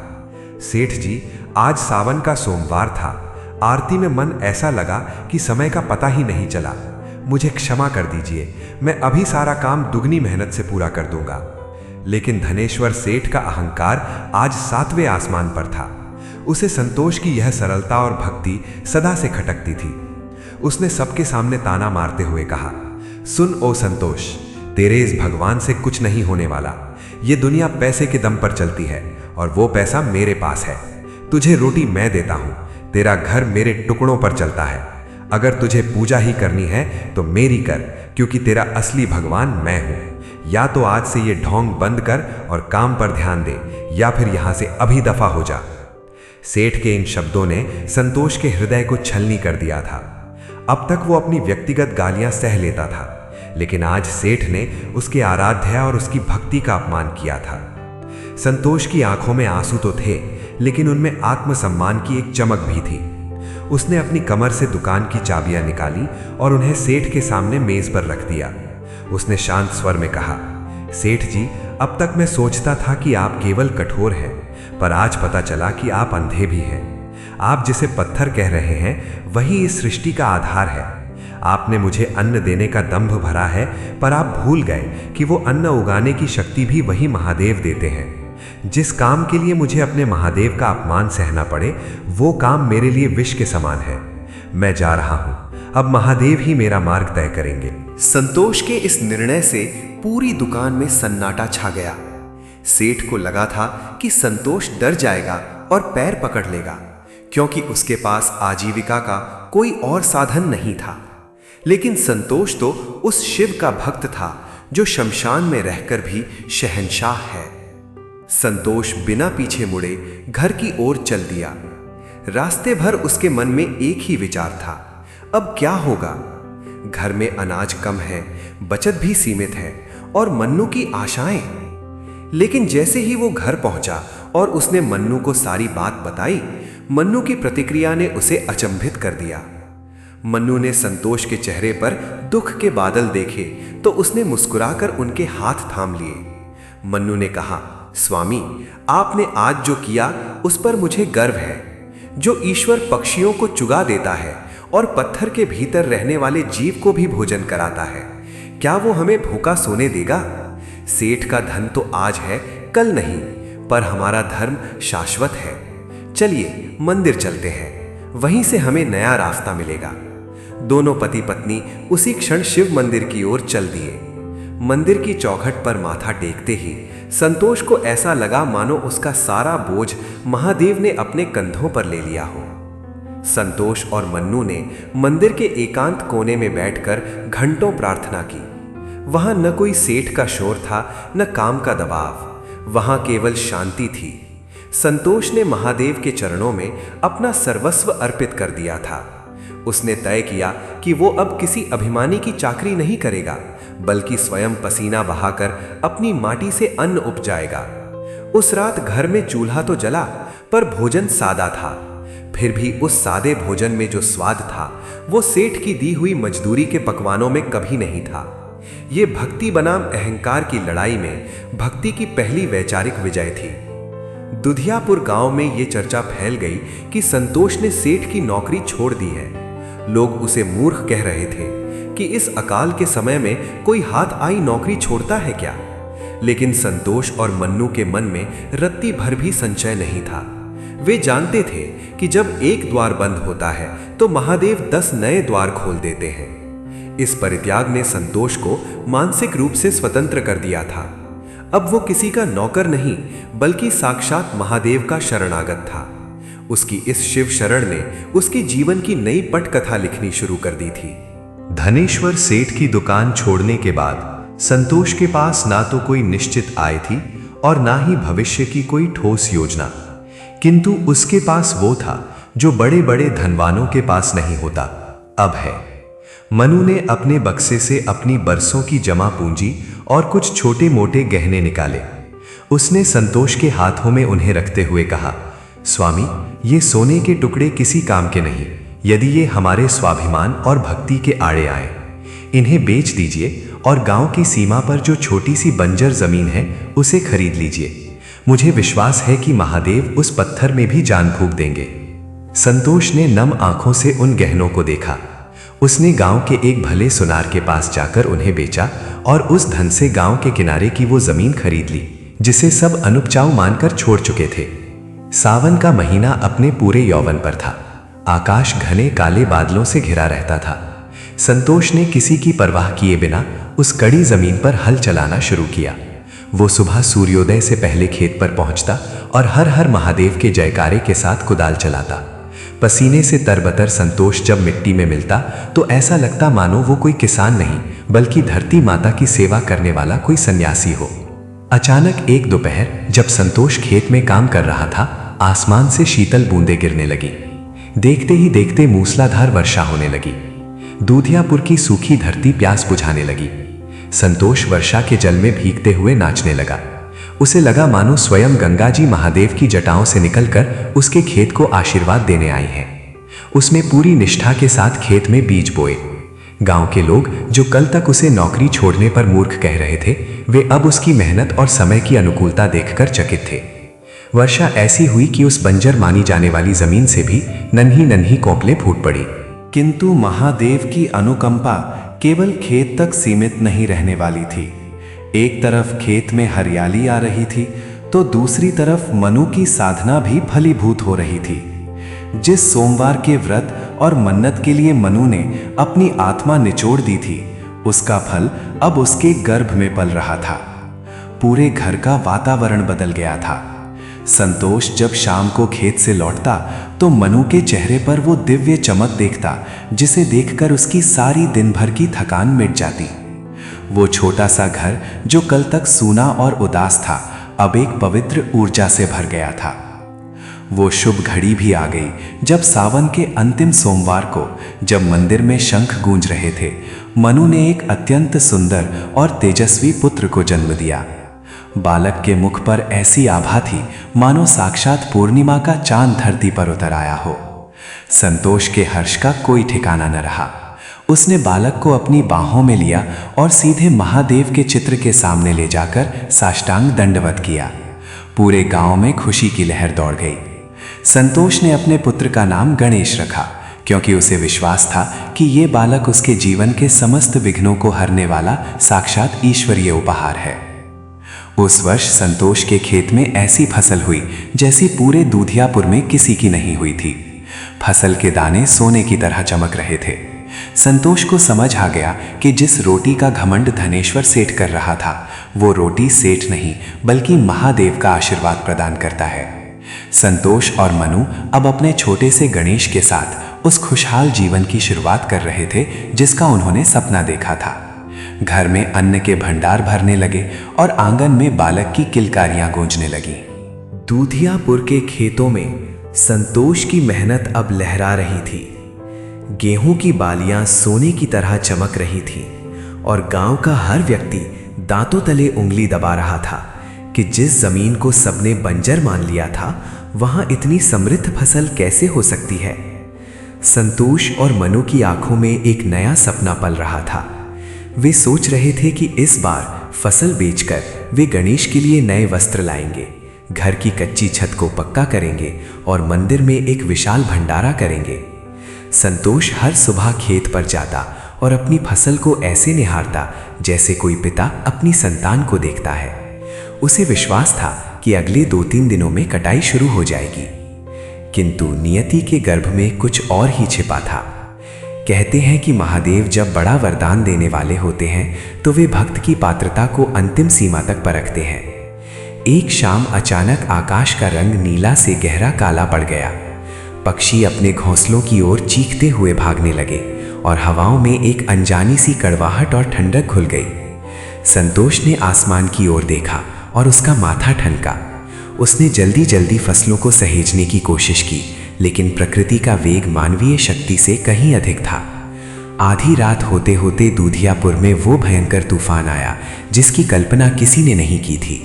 सेठ जी, आज सावन का सोमवार था। आरती में मन ऐसा लगा कि समय का पता ही नहीं चला। मुझे क्षमा कर दीजिए, मैं अभी सारा काम दुगनी मेहनत से पूरा कर दूंगा। लेकिन धनेश्वर सेठ का अहंकार आज 7वें आसमान पर था। उसे संतोष की यह सरलता और भक्ति सदा से खटकती थी। उसने सबके सामने ताना मारते हुए कहा, सुन ओ संतोष, तेरे इस भगवान से कुछ नहीं होने वाला। ये दुनिया पैसे के दम पर चलती है और वो पैसा मेरे पास है। तुझे रोटी मैं देता हूं, तेरा घर मेरे टुकड़ों पर चलता है। अगर तुझे पूजा ही करनी है तो मेरी कर, क्योंकि तेरा असली भगवान मैं हूं। या तो आज से ये ढोंग बंद कर और काम पर ध्यान दे, या फिर यहां से अभी दफा हो जा। सेठ के इन शब्दों ने संतोष के हृदय को छलनी कर दिया था। अब तक वो अपनी व्यक्तिगत गालियां सह लेता था, लेकिन आज सेठ ने उसके आराध्या और उसकी भक्ति का अपमान किया था। संतोष की आंखों में आंसू तो थे, लेकिन उनमें आत्मसम्मान की एक चमक भी थी। उसने अपनी कमर से दुकान की चाबियां निकाली और उन्हें सेठ के सामने मेज पर रख दिया। उसने शांत स्वर में कहा, सेठ जी, अब तक मैं सोचता था कि आप केवल कठोर हैं, पर आज पता चला कि आप अंधे भी हैं। आप जिसे पत्थर कह रहे हैं वही इस सृष्टि का आधार है। आपने मुझे अन्न देने का दंभ भरा है, पर आप भूल गए कि वो अन्न उगाने की शक्ति भी वही महादेव देते हैं। जिस काम के लिए मुझे अपने महादेव का अपमान सहना पड़े, वो काम मेरे लिए विष के समान है। मैं जा रहा हूं, अब महादेव ही मेरा मार्ग तय करेंगे। संतोष के इस निर्णय से पूरी दुकान में सन्नाटा छा गया। सेठ को लगा था कि संतोष डर जाएगा और पैर पकड़ लेगा, क्योंकि उसके पास आजीविका का कोई और साधन नहीं था। लेकिन संतोष तो उस शिव का भक्त था जो शमशान में रहकर भी शहंशाह है। संतोष बिना पीछे मुड़े घर की ओर चल दिया। रास्ते भर उसके मन में एक ही विचार था, अब क्या होगा? घर में अनाज कम है, बचत भी सीमित है और मन्नू की आशाएं। लेकिन जैसे ही वो घर पहुंचा, और उसने मन्नू को सारी बात बताई, मन्नू की प्रतिक्रिया ने उसे अचंभित कर दिया। मन्नू ने संतोष के चेहरे पर दुख के बादल देखे तो उसने मुस्कुराकर उनके हाथ थाम लिए। मन्नू ने कहा, स्वामी, आपने आज जो किया उस पर मुझे गर्व है। जो ईश्वर पक्षियों को चुगा देता है और पत्थर के भीतर रहने वाले जीव को भी भोजन कराता है, क्या वो हमें भूखा सोने देगा? सेठ का धन तो आज है, कल नहीं, पर हमारा धर्म शाश्वत है। चलिए मंदिर चलते हैं, वहीं से हमें नया रास्ता मिलेगा। दोनों पति पत्नी उसी क्षण शिव मंदिर की ओर चल दिए। मंदिर की चौखट पर माथा टेकते ही संतोष को ऐसा लगा मानो उसका सारा बोझ महादेव ने अपने कंधों पर ले लिया हो। संतोष और मन्नू ने मंदिर के एकांत कोने में बैठकर घंटों प्रार्थना की। वहां न कोई सेठ का शोर था, न काम का दबाव, वहां केवल शांति थी। संतोष ने महादेव के चरणों में अपना सर्वस्व अर्पित कर दिया था। उसने तय किया कि वो अब किसी अभिमानी की चाकरी नहीं करेगा, बल्कि स्वयं पसीना बहाकर अपनी माटी से अन्न उपजाएगा। उस रात घर में चूल्हा तो जला, पर भोजन सादा था। फिर भी उस सादे भोजन में जो स्वाद था, वो सेठ की दी हुई मजदूरी के पकवानों में कभी नहीं था। ये भक्ति बनाम अहंकार की लड़ाई में भक्ति की पहली वैचारिक विजय थी। दुधियापुर गांव में ये चर्चा फैल गई कि संतोष ने सेठ की नौकरी छोड़ दी है। लोग उसे मूर्ख कह रहे थे कि इस अकाल के समय में कोई हाथ आई नौकरी छोड़ता है क्या? लेकिन संतोष और मन्नू के मन में रत्ती भर भी संशय नहीं था। वे जानते थे कि जब एक द्वार बंद होता है तो महादेव 10 नए द्वार खोल देते हैं। इस परित्याग ने संतोष को मानसिक रूप से स्वतंत्र कर दिया था। अब वो किसी का नौकर नहीं, बल्कि साक्षात महादेव का शरणागत था। उसकी इस शिव शरण ने उसके जीवन की नई पटकथा लिखनी शुरू कर दी थी। धनेश्वर सेठ की दुकान छोड़ने के बाद संतोष के पास ना तो कोई निश्चित आय थी और ना ही भविष्य की कोई ठोस योजना, किंतु उसके पास वो था जो बड़े बड़े धनवानों के पास नहीं होता, अब है। मनु ने अपने बक्से से अपनी बरसों की जमा पूंजी और कुछ छोटे मोटे गहने निकाले। उसने संतोष के हाथों में उन्हें रखते हुए कहा, स्वामी, ये सोने के टुकड़े किसी काम के नहीं, यदि ये हमारे स्वाभिमान और भक्ति के आड़े आए। इन्हें बेच दीजिए और गांव की सीमा पर जो छोटी सी बंजर जमीन है उसे खरीद लीजिए। मुझे विश्वास है कि महादेव उस पत्थर में भी जान फूंक देंगे। संतोष ने नम आंखों से उन गहनों को देखा। उसने गांव के एक भले सुनार के पास जाकर उन्हें बेचा और उस धन से गांव के किनारे की वो जमीन खरीद ली जिसे सब अनुपजाऊ मानकर छोड़ चुके थे। सावन का महीना अपने पूरे यौवन पर था। आकाश घने काले बादलों से घिरा रहता था। संतोष ने किसी की परवाह किए बिना उस कड़ी जमीन पर हल चलाना शुरू किया। वो सुबह सूर्योदय से पहले खेत पर पहुंचता और हर हर महादेव के जयकारे के साथ कुदाल चलाता। पसीने से तरबतर संतोष जब मिट्टी में मिलता तो ऐसा लगता मानो वो कोई किसान नहीं, बल्कि धरती माता की सेवा करने वाला कोई सन्यासी हो। अचानक एक दोपहर जब संतोष खेत में काम कर रहा था, आसमान से शीतल बूंदें गिरने लगी। देखते ही देखते मूसलाधार वर्षा होने लगी। दूधियापुर की सूखी धरती प्यास बुझाने लगी। संतोष वर्षा के जल में भीगते हुए नाचने लगा। उसे लगा मानो स्वयं गंगा जी महादेव की जटाओं से निकलकर उसके खेत को आशीर्वाद देने आई हैं। उसने पूरी निष्ठा के साथ खेत में बीज बोए। गांव के लोग जो कल तक उसे नौकरी छोड़ने पर मूर्ख कह रहे थे, वे अब उसकी मेहनत और समय की अनुकूलता देखकर चकित थे। वर्षा ऐसी हुई कि उस बंजर मानी जाने वाली जमीन से भी नन्ही नन्ही कोपलें फूट पड़ी। किंतु महादेव की अनुकंपा केवल खेत तक सीमित नहीं रहने वाली थी। एक तरफ खेत में हरियाली आ रही थी तो दूसरी तरफ मनु की साधना भी फलीभूत हो रही थी। जिस सोमवार के व्रत और मन्नत के लिए मनु ने अपनी आत्मा निचोड़ दी थी, उसका फल अब उसके गर्भ में पल रहा था। पूरे घर का वातावरण बदल गया था। संतोष जब शाम को खेत से लौटता तो मनु के चेहरे पर वो दिव्य चमक देखता जिसे देखकर उसकी सारी दिन भर की थकान मिट जाती। वो छोटा सा घर जो कल तक सूना और उदास था, अब एक पवित्र ऊर्जा से भर गया था। वो शुभ घड़ी भी आ गई जब सावन के अंतिम सोमवार को, जब मंदिर में शंख गूंज रहे थे, मनु ने एक अत्यंत सुंदर और तेजस्वी पुत्र को जन्म दिया। बालक के मुख पर ऐसी आभा थी मानो साक्षात पूर्णिमा का चांद धरती पर उतर आया हो। संतोष के हर्ष का कोई ठिकाना न रहा। उसने बालक को अपनी बाहों में लिया और सीधे महादेव के चित्र के सामने ले जाकर साष्टांग दंडवत किया। पूरे गांव में खुशी की लहर दौड़ गई। संतोष ने अपने पुत्र का नाम गणेश रखा, क्योंकि उसे विश्वास था कि ये बालक उसके जीवन के समस्त विघ्नों को हरने वाला साक्षात ईश्वरीय उपहार है। उस वर्ष संतोष के खेत में ऐसी फसल हुई जैसी पूरे दूधियापुर में किसी की नहीं हुई थी। फसल के दाने सोने की तरह चमक रहे थे। संतोष को समझ आ गया कि जिस रोटी का घमंड धनेश्वर सेठ कर रहा था, वो रोटी सेठ नहीं बल्कि महादेव का आशीर्वाद प्रदान करता है। संतोष और मनु अब अपने छोटे से गणेश के साथ उस खुशहाल जीवन की शुरुआत कर रहे थे जिसका उन्होंने सपना देखा था। घर में अन्न के भंडार भरने लगे और आंगन में बालक की किलकारियां गूंजने लगी। दूधियापुर के खेतों में संतोष की मेहनत अब लहरा रही थी। गेहूं की बालियां सोने की तरह चमक रही थीं और गांव का हर व्यक्ति दांतों तले उंगली दबा रहा था कि जिस जमीन को सबने बंजर मान लिया था, वहां इतनी समृद्ध फसल कैसे हो सकती है। संतोष और मनु की आंखों में एक नया सपना पल रहा था। वे सोच रहे थे कि इस बार फसल बेचकर वे गणेश के लिए नए वस्त्र लाएंगे, घर की कच्ची छत को पक्का करेंगे और मंदिर में एक विशाल भंडारा करेंगे। संतोष हर सुबह खेत पर जाता और अपनी फसल को ऐसे निहारता जैसे कोई पिता अपनी संतान को देखता है। उसे विश्वास था कि अगले 2-3 दिनों में कटाई शुरू हो जाएगी, किंतु नियति के गर्भ में कुछ और ही छिपा था। कहते हैं कि महादेव जब बड़ा वरदान देने वाले होते हैं तो वे भक्त की पात्रता को अंतिम सीमा तक परखते हैं। एक शाम अचानक आकाश का रंग नीला से गहरा काला पड़ गया। पक्षी अपने घोंसलों की ओर चीखते हुए भागने लगे और हवाओं में एक अनजानी सी कड़वाहट और ठंडक घुल गई। संतोष ने आसमान की ओर देखा और उसका माथा ठनका। उसने जल्दी जल्दी फसलों को सहेजने की कोशिश की, लेकिन प्रकृति का वेग मानवीय शक्ति से कहीं अधिक था। आधी रात होते होते दूधियापुर में वो भयंकर तूफान आया जिसकी कल्पना किसी ने नहीं की थी।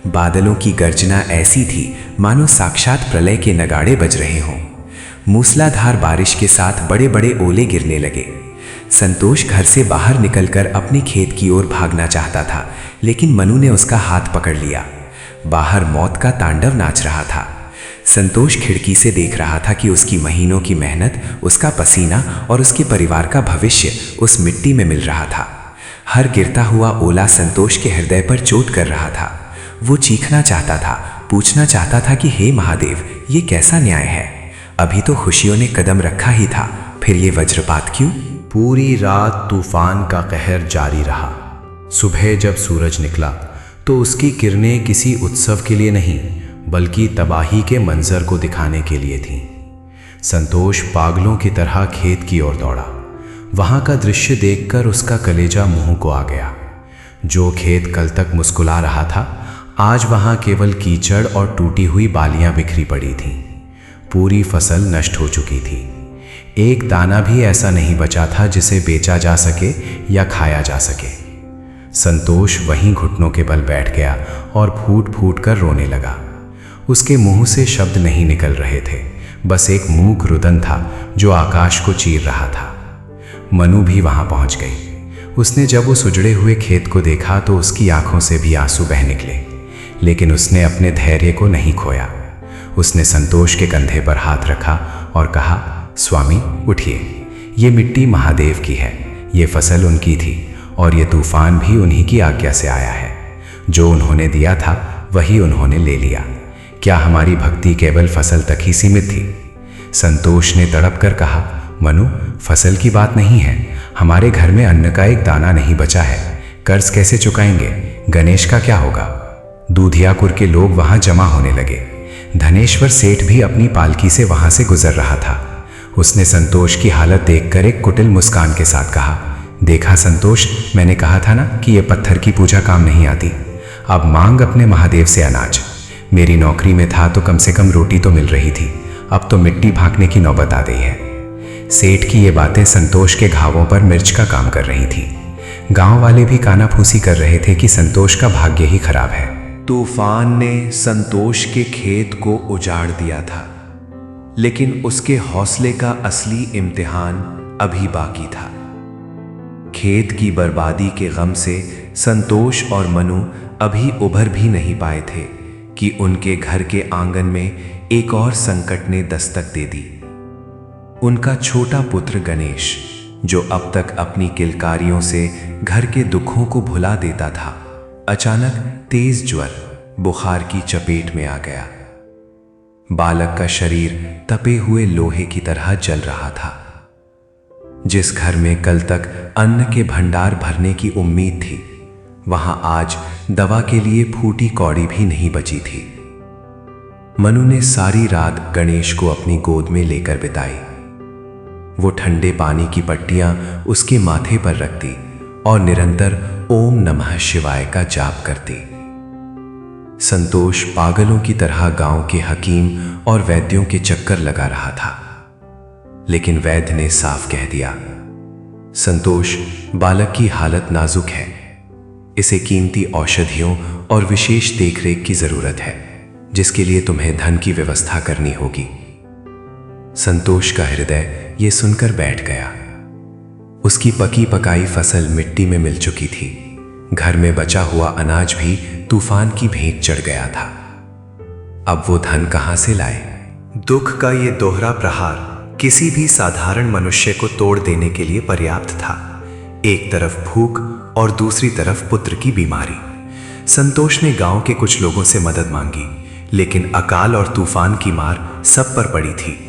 बादलों की गर्जना ऐसी थी मानो साक्षात प्रलय के नगाड़े बज रहे हों। मूसलाधार बारिश के साथ बड़े बड़े ओले गिरने लगे। संतोष घर से बाहर निकलकर अपने खेत की ओर भागना चाहता था, लेकिन मनु ने उसका हाथ पकड़ लिया। बाहर मौत का तांडव नाच रहा था। संतोष खिड़की से देख रहा था कि उसकी महीनों की मेहनत, उसका पसीना और उसके परिवार का भविष्य उस मिट्टी में मिल रहा था। हर गिरता हुआ ओला संतोष के हृदय पर चोट कर रहा था। वो चीखना चाहता था, पूछना चाहता था कि हे महादेव, ये कैसा न्याय है। अभी तो खुशियों ने कदम रखा ही था, फिर ये वज्रपात क्यों। पूरी रात तूफान का कहर जारी रहा। सुबह जब सूरज निकला तो उसकी किरणें किसी उत्सव के लिए नहीं बल्कि तबाही के मंजर को दिखाने के लिए थीं। संतोष पागलों की तरह खेत की ओर दौड़ा। वहां का दृश्य देखकर उसका कलेजा मुंह को आ गया। जो खेत कल तक मुस्कुरा रहा था, आज वहां केवल कीचड़ और टूटी हुई बालियां बिखरी पड़ी थीं। पूरी फसल नष्ट हो चुकी थी। एक दाना भी ऐसा नहीं बचा था जिसे बेचा जा सके या खाया जा सके। संतोष वहीं घुटनों के बल बैठ गया और फूट फूट कर रोने लगा। उसके मुंह से शब्द नहीं निकल रहे थे, बस एक मूक रुदन था जो आकाश को चीर रहा था। मनु भी वहां पहुंच गई। उसने जब उस उजड़े हुए खेत को देखा तो उसकी आंखों से भी आंसू बह निकले, लेकिन उसने अपने धैर्य को नहीं खोया। उसने संतोष के कंधे पर हाथ रखा और कहा, स्वामी उठिए, ये मिट्टी महादेव की है, ये फसल उनकी थी और ये तूफान भी उन्हीं की आज्ञा से आया है। जो उन्होंने दिया था वही उन्होंने ले लिया। क्या हमारी भक्ति केवल फसल तक ही सीमित थी? संतोष ने तड़प कर कहा, मनु, फसल की बात नहीं है, हमारे घर में अन्न का एक दाना नहीं बचा है। कर्ज कैसे चुकाएंगे? गणेश का क्या होगा? दूधियापुर के लोग वहां जमा होने लगे। धनेश्वर सेठ भी अपनी पालकी से वहां से गुजर रहा था। उसने संतोष की हालत देखकर एक कुटिल मुस्कान के साथ कहा, देखा संतोष, मैंने कहा था ना कि यह पत्थर की पूजा काम नहीं आती। अब मांग अपने महादेव से अनाज। मेरी नौकरी में था तो कम से कम रोटी तो मिल रही थी, अब तो मिट्टी भांकने की नौबत आ गई है। सेठ की ये बातें संतोष के घावों पर मिर्च का काम कर रही थी। गांव वाले भी कानाफूसी कर रहे थे कि संतोष का भाग्य ही खराब है। तूफान ने संतोष के खेत को उजाड़ दिया था, लेकिन उसके हौसले का असली इम्तिहान अभी बाकी था। खेत की बर्बादी के गम से संतोष और मनु अभी उभर भी नहीं पाए थे कि उनके घर के आंगन में एक और संकट ने दस्तक दे दी। उनका छोटा पुत्र गणेश, जो अब तक अपनी किलकारियों से घर के दुखों को भुला देता था, अचानक तेज ज्वर, बुखार की चपेट में आ गया। बालक का शरीर तपे हुए लोहे की तरह जल रहा था। जिस घर में कल तक अन्न के भंडार भरने की उम्मीद थी, वहां आज दवा के लिए फूटी कौड़ी भी नहीं बची थी। मनु ने सारी रात गणेश को अपनी गोद में लेकर बिताई। वो ठंडे पानी की पट्टियां उसके माथे पर रखती और निरंतर ओम नमः शिवाय का जाप करती। संतोष पागलों की तरह गांव के हकीम और वैद्यों के चक्कर लगा रहा था, लेकिन वैद्य ने साफ कह दिया, संतोष, बालक की हालत नाजुक है। इसे कीमती औषधियों और विशेष देखरेख की जरूरत है, जिसके लिए तुम्हें धन की व्यवस्था करनी होगी। संतोष का हृदय ये सुनकर बैठ गया। उसकी पकी पकाई फसल मिट्टी में मिल चुकी थी। घर में बचा हुआ अनाज भी तूफान की भेंट चढ़ गया था। अब वो धन कहां से लाए? दुख का ये दोहरा प्रहार किसी भी साधारण मनुष्य को तोड़ देने के लिए पर्याप्त था। एक तरफ भूख और दूसरी तरफ पुत्र की बीमारी। संतोष ने गांव के कुछ लोगों से मदद मांगी, लेकिन अकाल और तूफान की मार सब पर पड़ी थी।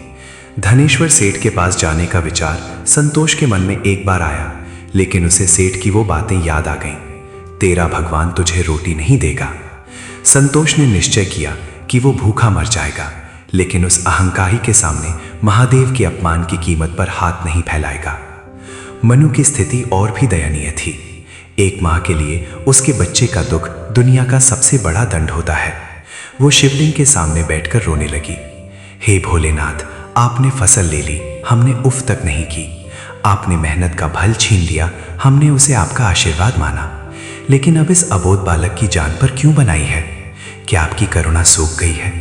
धनेश्वर सेठ के पास जाने का विचार संतोष के मन में एक बार आया, लेकिन उसे सेठ की वो बातें याद आ गईं। तेरा भगवान तुझे रोटी नहीं देगा। संतोष ने निश्चय किया कि वो भूखा मर जाएगा, लेकिन उस अहंकारी के सामने महादेव के अपमान की कीमत पर हाथ नहीं फैलाएगा। मनु की स्थिति और भी दयनीय थी। एक मां के लिए उसके बच्चे का दुख दुनिया का सबसे बड़ा दंड होता है। वो शिवलिंग के सामने बैठकर रोने लगी। हे भोलेनाथ, आपने फसल ले ली, हमने उफ तक नहीं की। आपने मेहनत का फल छीन लिया, हमने उसे आपका आशीर्वाद माना। लेकिन अब इस अबोध बालक की जान पर क्यों बनाई है? क्या आपकी करुणा सूख गई है?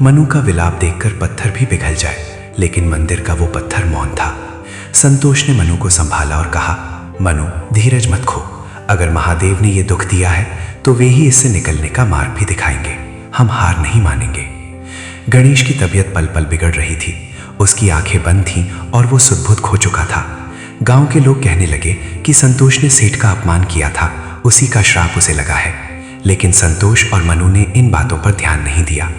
मनु का विलाप देखकर पत्थर भी पिघल जाए, लेकिन मंदिर का वो पत्थर मौन था। संतोष ने मनु को संभाला और कहा, मनु, धीरज मत खो। अगर महादेव ने ये दुख दिया है तो वे ही इससे निकलने का मार्ग भी दिखाएंगे। हम हार नहीं मानेंगे। गणेश की तबीयत पल पल बिगड़ रही थी। उसकी आंखें बंद थीं और वो सुध-बुध खो चुका था। गांव के लोग कहने लगे कि संतोष ने सेठ का अपमान किया था, उसी का श्राप उसे लगा है। लेकिन संतोष और मनु ने इन बातों पर ध्यान नहीं दिया।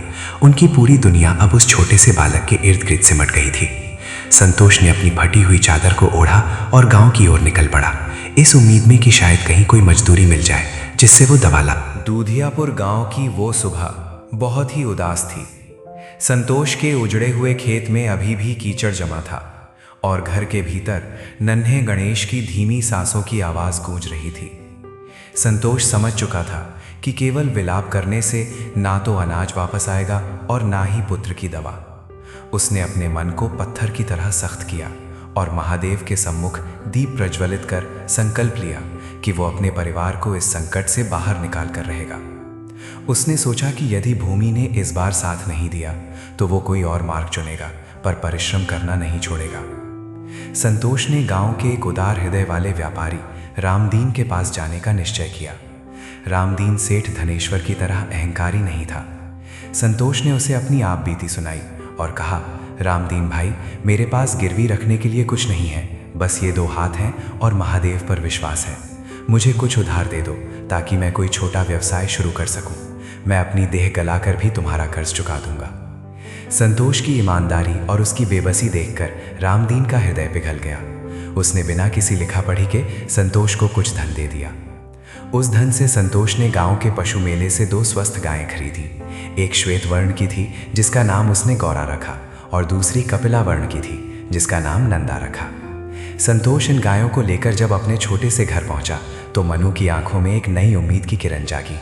उनकी पूरी दुनिया अब उस छोटे से बालक के इर्द गिर्द सिमट गई थी। संतोष ने अपनी फटी हुई चादर को ओढ़ा और गांव की ओर निकल पड़ा, इस उम्मीद में कि शायद कहीं कोई मजदूरी मिल जाए जिससे वो दवा ला। दूधियापुर गांव की वो सुबह बहुत ही उदास थी। संतोष के उजड़े हुए खेत में अभी भी कीचड़ जमा था और घर के भीतर नन्हे गणेश की धीमी सांसों की आवाज गूंज रही थी। संतोष समझ चुका था कि केवल विलाप करने से ना तो अनाज वापस आएगा और ना ही पुत्र की दवा। उसने अपने मन को पत्थर की तरह सख्त किया और महादेव के सम्मुख दीप प्रज्वलित कर संकल्प लिया कि वो अपने परिवार को इस संकट से बाहर निकाल कर रहेगा। उसने सोचा कि यदि भूमि ने इस बार साथ नहीं दिया तो वो कोई और मार्ग चुनेगा, पर परिश्रम करना नहीं छोड़ेगा। संतोष ने गांव के एक उदार हृदय वाले व्यापारी रामदीन के पास जाने का निश्चय किया। रामदीन सेठ धनेश्वर की तरह अहंकारी नहीं था। संतोष ने उसे अपनी आप बीती सुनाई और कहा, रामदीन भाई, मेरे पास गिरवी रखने के लिए कुछ नहीं है, बस ये 2 हाथ हैं और महादेव पर विश्वास है। मुझे कुछ उधार दे दो ताकि मैं कोई छोटा व्यवसाय शुरू कर सकूं। मैं अपनी देह गलाकर भी तुम्हारा कर्ज चुका दूंगा। संतोष की ईमानदारी और उसकी बेबसी देखकर रामदीन का हृदय पिघल गया। उसने बिना किसी लिखा पढ़ी के संतोष को कुछ धन दे दिया। उस धन से संतोष ने गांव के पशु मेले से 2 स्वस्थ गायें खरीदी। एक श्वेत वर्ण की थी जिसका नाम उसने गौरा रखा और दूसरी कपिला वर्ण की थी जिसका नाम नंदा रखा। संतोष इन गायों को लेकर जब अपने छोटे से घर पहुंचा तो मनु की आंखों में एक नई उम्मीद की किरण जागी।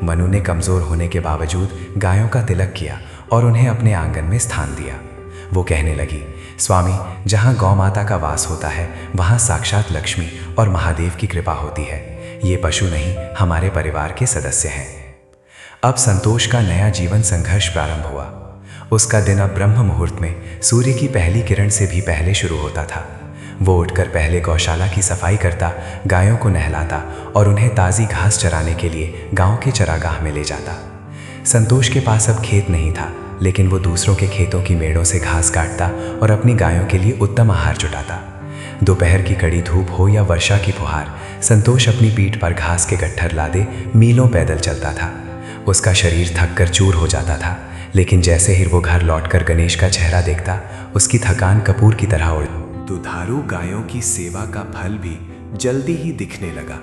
मनु ने कमजोर होने के बावजूद गायों का तिलक किया और उन्हें अपने आंगन में स्थान दिया। वो कहने लगी, स्वामी, जहाँ गौ माता का वास होता है वहाँ साक्षात लक्ष्मी और महादेव की कृपा होती है। ये पशु नहीं, हमारे परिवार के सदस्य हैं। अब संतोष का नया जीवन संघर्ष प्रारंभ हुआ। उसका दिन अब ब्रह्म मुहूर्त में सूर्य की पहली किरण से भी पहले शुरू होता था। वो उठकर पहले गौशाला की सफाई करता, गायों को नहलाता और उन्हें ताज़ी घास चराने के लिए गांव के चरागाह में ले जाता। संतोष के पास अब खेत नहीं था, लेकिन वो दूसरों के खेतों की मेड़ों से घास काटता और अपनी गायों के लिए उत्तम आहार जुटाता। दोपहर की कड़ी धूप हो या वर्षा की फुहार, संतोष अपनी पीठ पर घास के गट्ठर लादे मीलों पैदल चलता था। उसका शरीर थक कर चूर हो जाता था, लेकिन जैसे ही वो घर लौटकर गणेश का चेहरा देखता, उसकी थकान कपूर की तरह उड़। दुधारू गायों की सेवा का फल भी जल्दी ही दिखने लगा।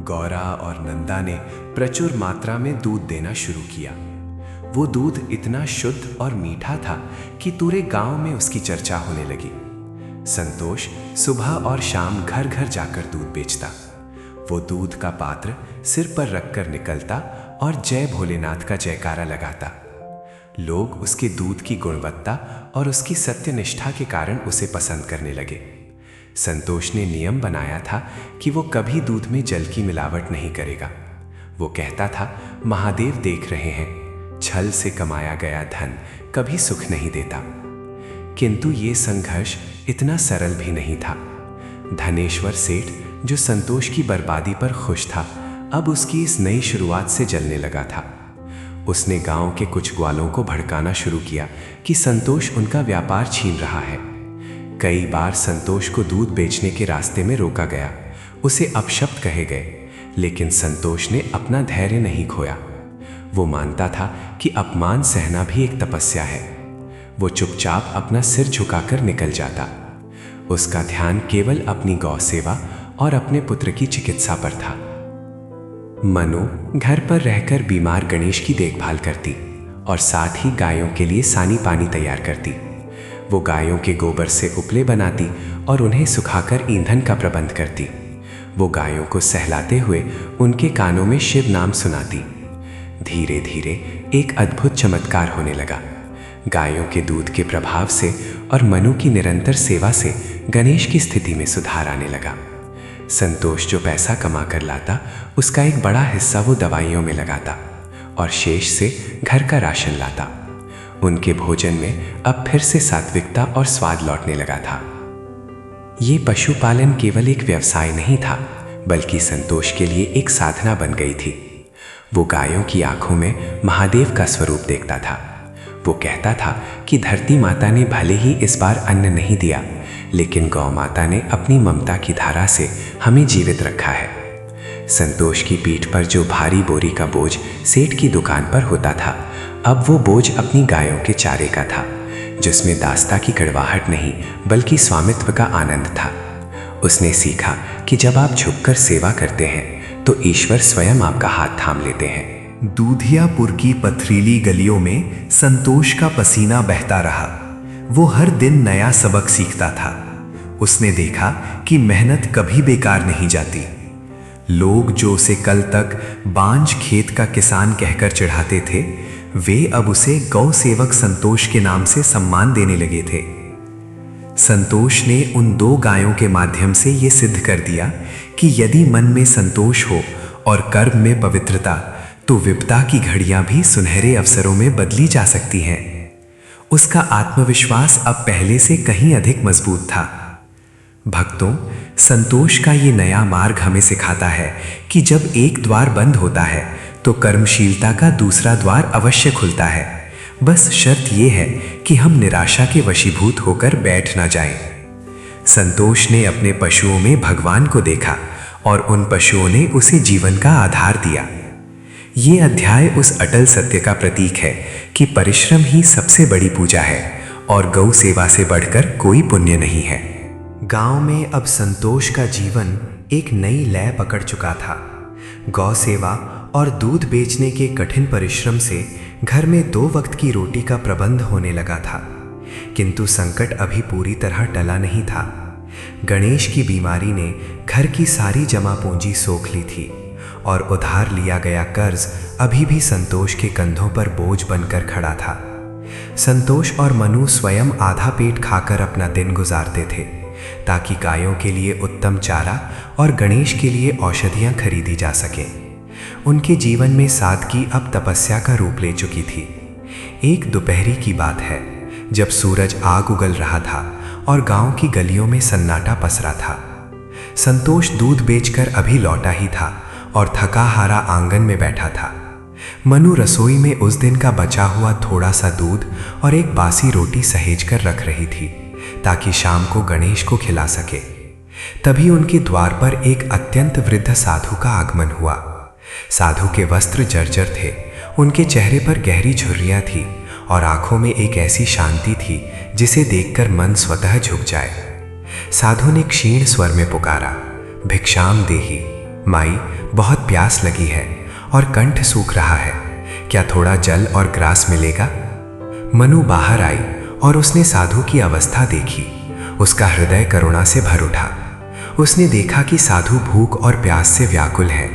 गौरा और नंदा ने प्रचुर मात्रा में दूध देना शुरू किया। वो दूध इतना शुद्ध और मीठा था कि पूरे गांव में उसकी चर्चा होने लगी। संतोष सुबह और शाम घर घर जाकर दूध बेचता। वो दूध का पात्र सिर पर रखकर निकलता और जय भोलेनाथ का जयकारा लगाता। लोग उसके दूध की गुणवत्ता और उसकी सत्यनिष्ठा के कारण उसे पसंद करने लगे। संतोष ने नियम बनाया था कि वो कभी दूध में जल की मिलावट नहीं करेगा। वो कहता था, महादेव देख रहे हैं, छल से कमाया गया धन कभी सुख नहीं देता। किंतु ये संघर्ष इतना सरल भी नहीं था। धनेश्वर सेठ, जो संतोष की बर्बादी पर खुश था, अब उसकी इस नई शुरुआत से जलने लगा था। उसने गांव के कुछ ग्वालों को भड़काना शुरू किया कि संतोष उनका व्यापार छीन रहा है। कई बार संतोष को दूध बेचने के रास्ते में रोका गया, उसे अपशब्द कहे गए, लेकिन संतोष ने अपना धैर्य नहीं खोया। वो मानता था कि अपमान सहना भी एक तपस्या है। वो चुपचाप अपना सिर झुकाकर निकल जाता। उसका ध्यान केवल अपनी गौ सेवा और अपने पुत्र की चिकित्सा पर था। मनु घर पर रहकर बीमार गणेश की देखभाल करती और साथ ही गायों के लिए सानी पानी तैयार करती। वो गायों के गोबर से उपले बनाती और उन्हें सुखाकर ईंधन का प्रबंध करती। वो गायों को सहलाते हुए उनके कानों में शिव नाम सुनाती। धीरे धीरे एक अद्भुत चमत्कार होने लगा। गायों के दूध के प्रभाव से और मनु की निरंतर सेवा से गणेश की स्थिति में सुधार आने लगा। संतोष जो पैसा कमा कर लाता, उसका एक बड़ा हिस्सा वो दवाइयों में लगाता और शेष से घर का राशन लाता। उनके भोजन में अब फिर से सात्विकता और स्वाद लौटने लगा था। ये पशुपालन केवल एक व्यवसाय नहीं था, बल्कि संतोष के लिए एक साधना बन गई थी। वो गायों की आंखों में महादेव का स्वरूप देखता था। वो कहता था कि धरती माता ने भले ही इस बार अन्न नहीं दिया, लेकिन गौ माता ने अपनी ममता की धारा से हमें जीवित रखा है। संतोष की पीठ पर जो भारी बोरी का बोझ सेठ की दुकान पर होता था, अब वो बोझ अपनी गायों के चारे का था, जिसमें दास्ता की कड़वाहट नहीं बल्कि स्वामित्व का आनंद था। उसने सीखा कि जब आप झुककर सेवा करते हैं तो ईश्वर स्वयं आपका हाथ थाम लेते हैं। दूधियापुर की पथरीली गलियों में संतोष का पसीना बहता रहा। वो हर दिन नया सबक सीखता था। उसने देखा कि मेहनत कभी बेकार नहीं जाती। लोग जो उसे कल तक बांझ खेत का किसान कहकर चिढ़ाते थे, वे अब उसे गौ सेवक संतोष के नाम से सम्मान देने लगे थे। संतोष ने उन 2 गायों के माध्यम से ये सिद्ध कर दिया कि यदि मन में संतोष हो और कर्म में पवित्रता, तो विपदा की घड़ियां भी सुनहरे अवसरों में बदली जा सकती हैं। उसका आत्मविश्वास अब पहले से कहीं अधिक मजबूत था। भक्तों, संतोष का ये नया मार्ग हमें सिखाता है कि जब एक द्वार बंद होता है तो कर्मशीलता का दूसरा द्वार अवश्य खुलता है। बस शर्त यह है कि हम निराशा के वशीभूत होकर बैठ ना जाएं। संतोष ने अपने पशुओं में भगवान को देखा और उन पशुओं ने उसे जीवन का आधार दिया। ये अध्याय उस अटल सत्य का प्रतीक है कि परिश्रम ही सबसे बड़ी पूजा है और गौ सेवा से बढ़कर कोई पुण्य नहीं है। गांव में अब संतोष का जीवन एक नई लय पकड़ चुका था। गौ सेवा और दूध बेचने के कठिन परिश्रम से घर में 2 वक्त की रोटी का प्रबंध होने लगा था। किंतु संकट अभी पूरी तरह टला नहीं था। गणेश की बीमारी ने घर की सारी जमा पूंजी सोख ली थी और उधार लिया गया कर्ज अभी भी संतोष के कंधों पर बोझ बनकर खड़ा था। संतोष और मनु स्वयं आधा पेट खाकर अपना दिन गुजारते थे ताकि गायों के लिए उत्तम चारा और गणेश के लिए औषधियां खरीदी जा सकें। उनके जीवन में सादगी अब तपस्या का रूप ले चुकी थी। एक दोपहरी की बात है जब सूरज आग उगल रहा था और गांव की गलियों में सन्नाटा पसरा था। संतोष दूध बेचकर अभी लौटा ही था और थका हारा आंगन में बैठा था। मनु रसोई में उस दिन का बचा हुआ थोड़ा सा दूध और एक बासी रोटी सहेज कर रख रही थी ताकि शाम को गणेश को खिला सके। तभी उनके द्वार पर एक अत्यंत वृद्ध साधु का आगमन हुआ। साधु के वस्त्र जर्जर थे, उनके चेहरे पर गहरी झुर्रियां थी और आंखों में एक ऐसी शांति थी जिसे देखकर मन स्वतः झुक जाए। साधु ने क्षीण स्वर में पुकारा, भिक्षाम देहि। माई, बहुत प्यास लगी है और कंठ सूख रहा है, क्या थोड़ा जल और ग्रास मिलेगा? मनु बाहर आई और उसने साधु की अवस्था देखी। उसका हृदय करुणा से भर उठा। उसने देखा कि साधु भूख और प्यास से व्याकुल है।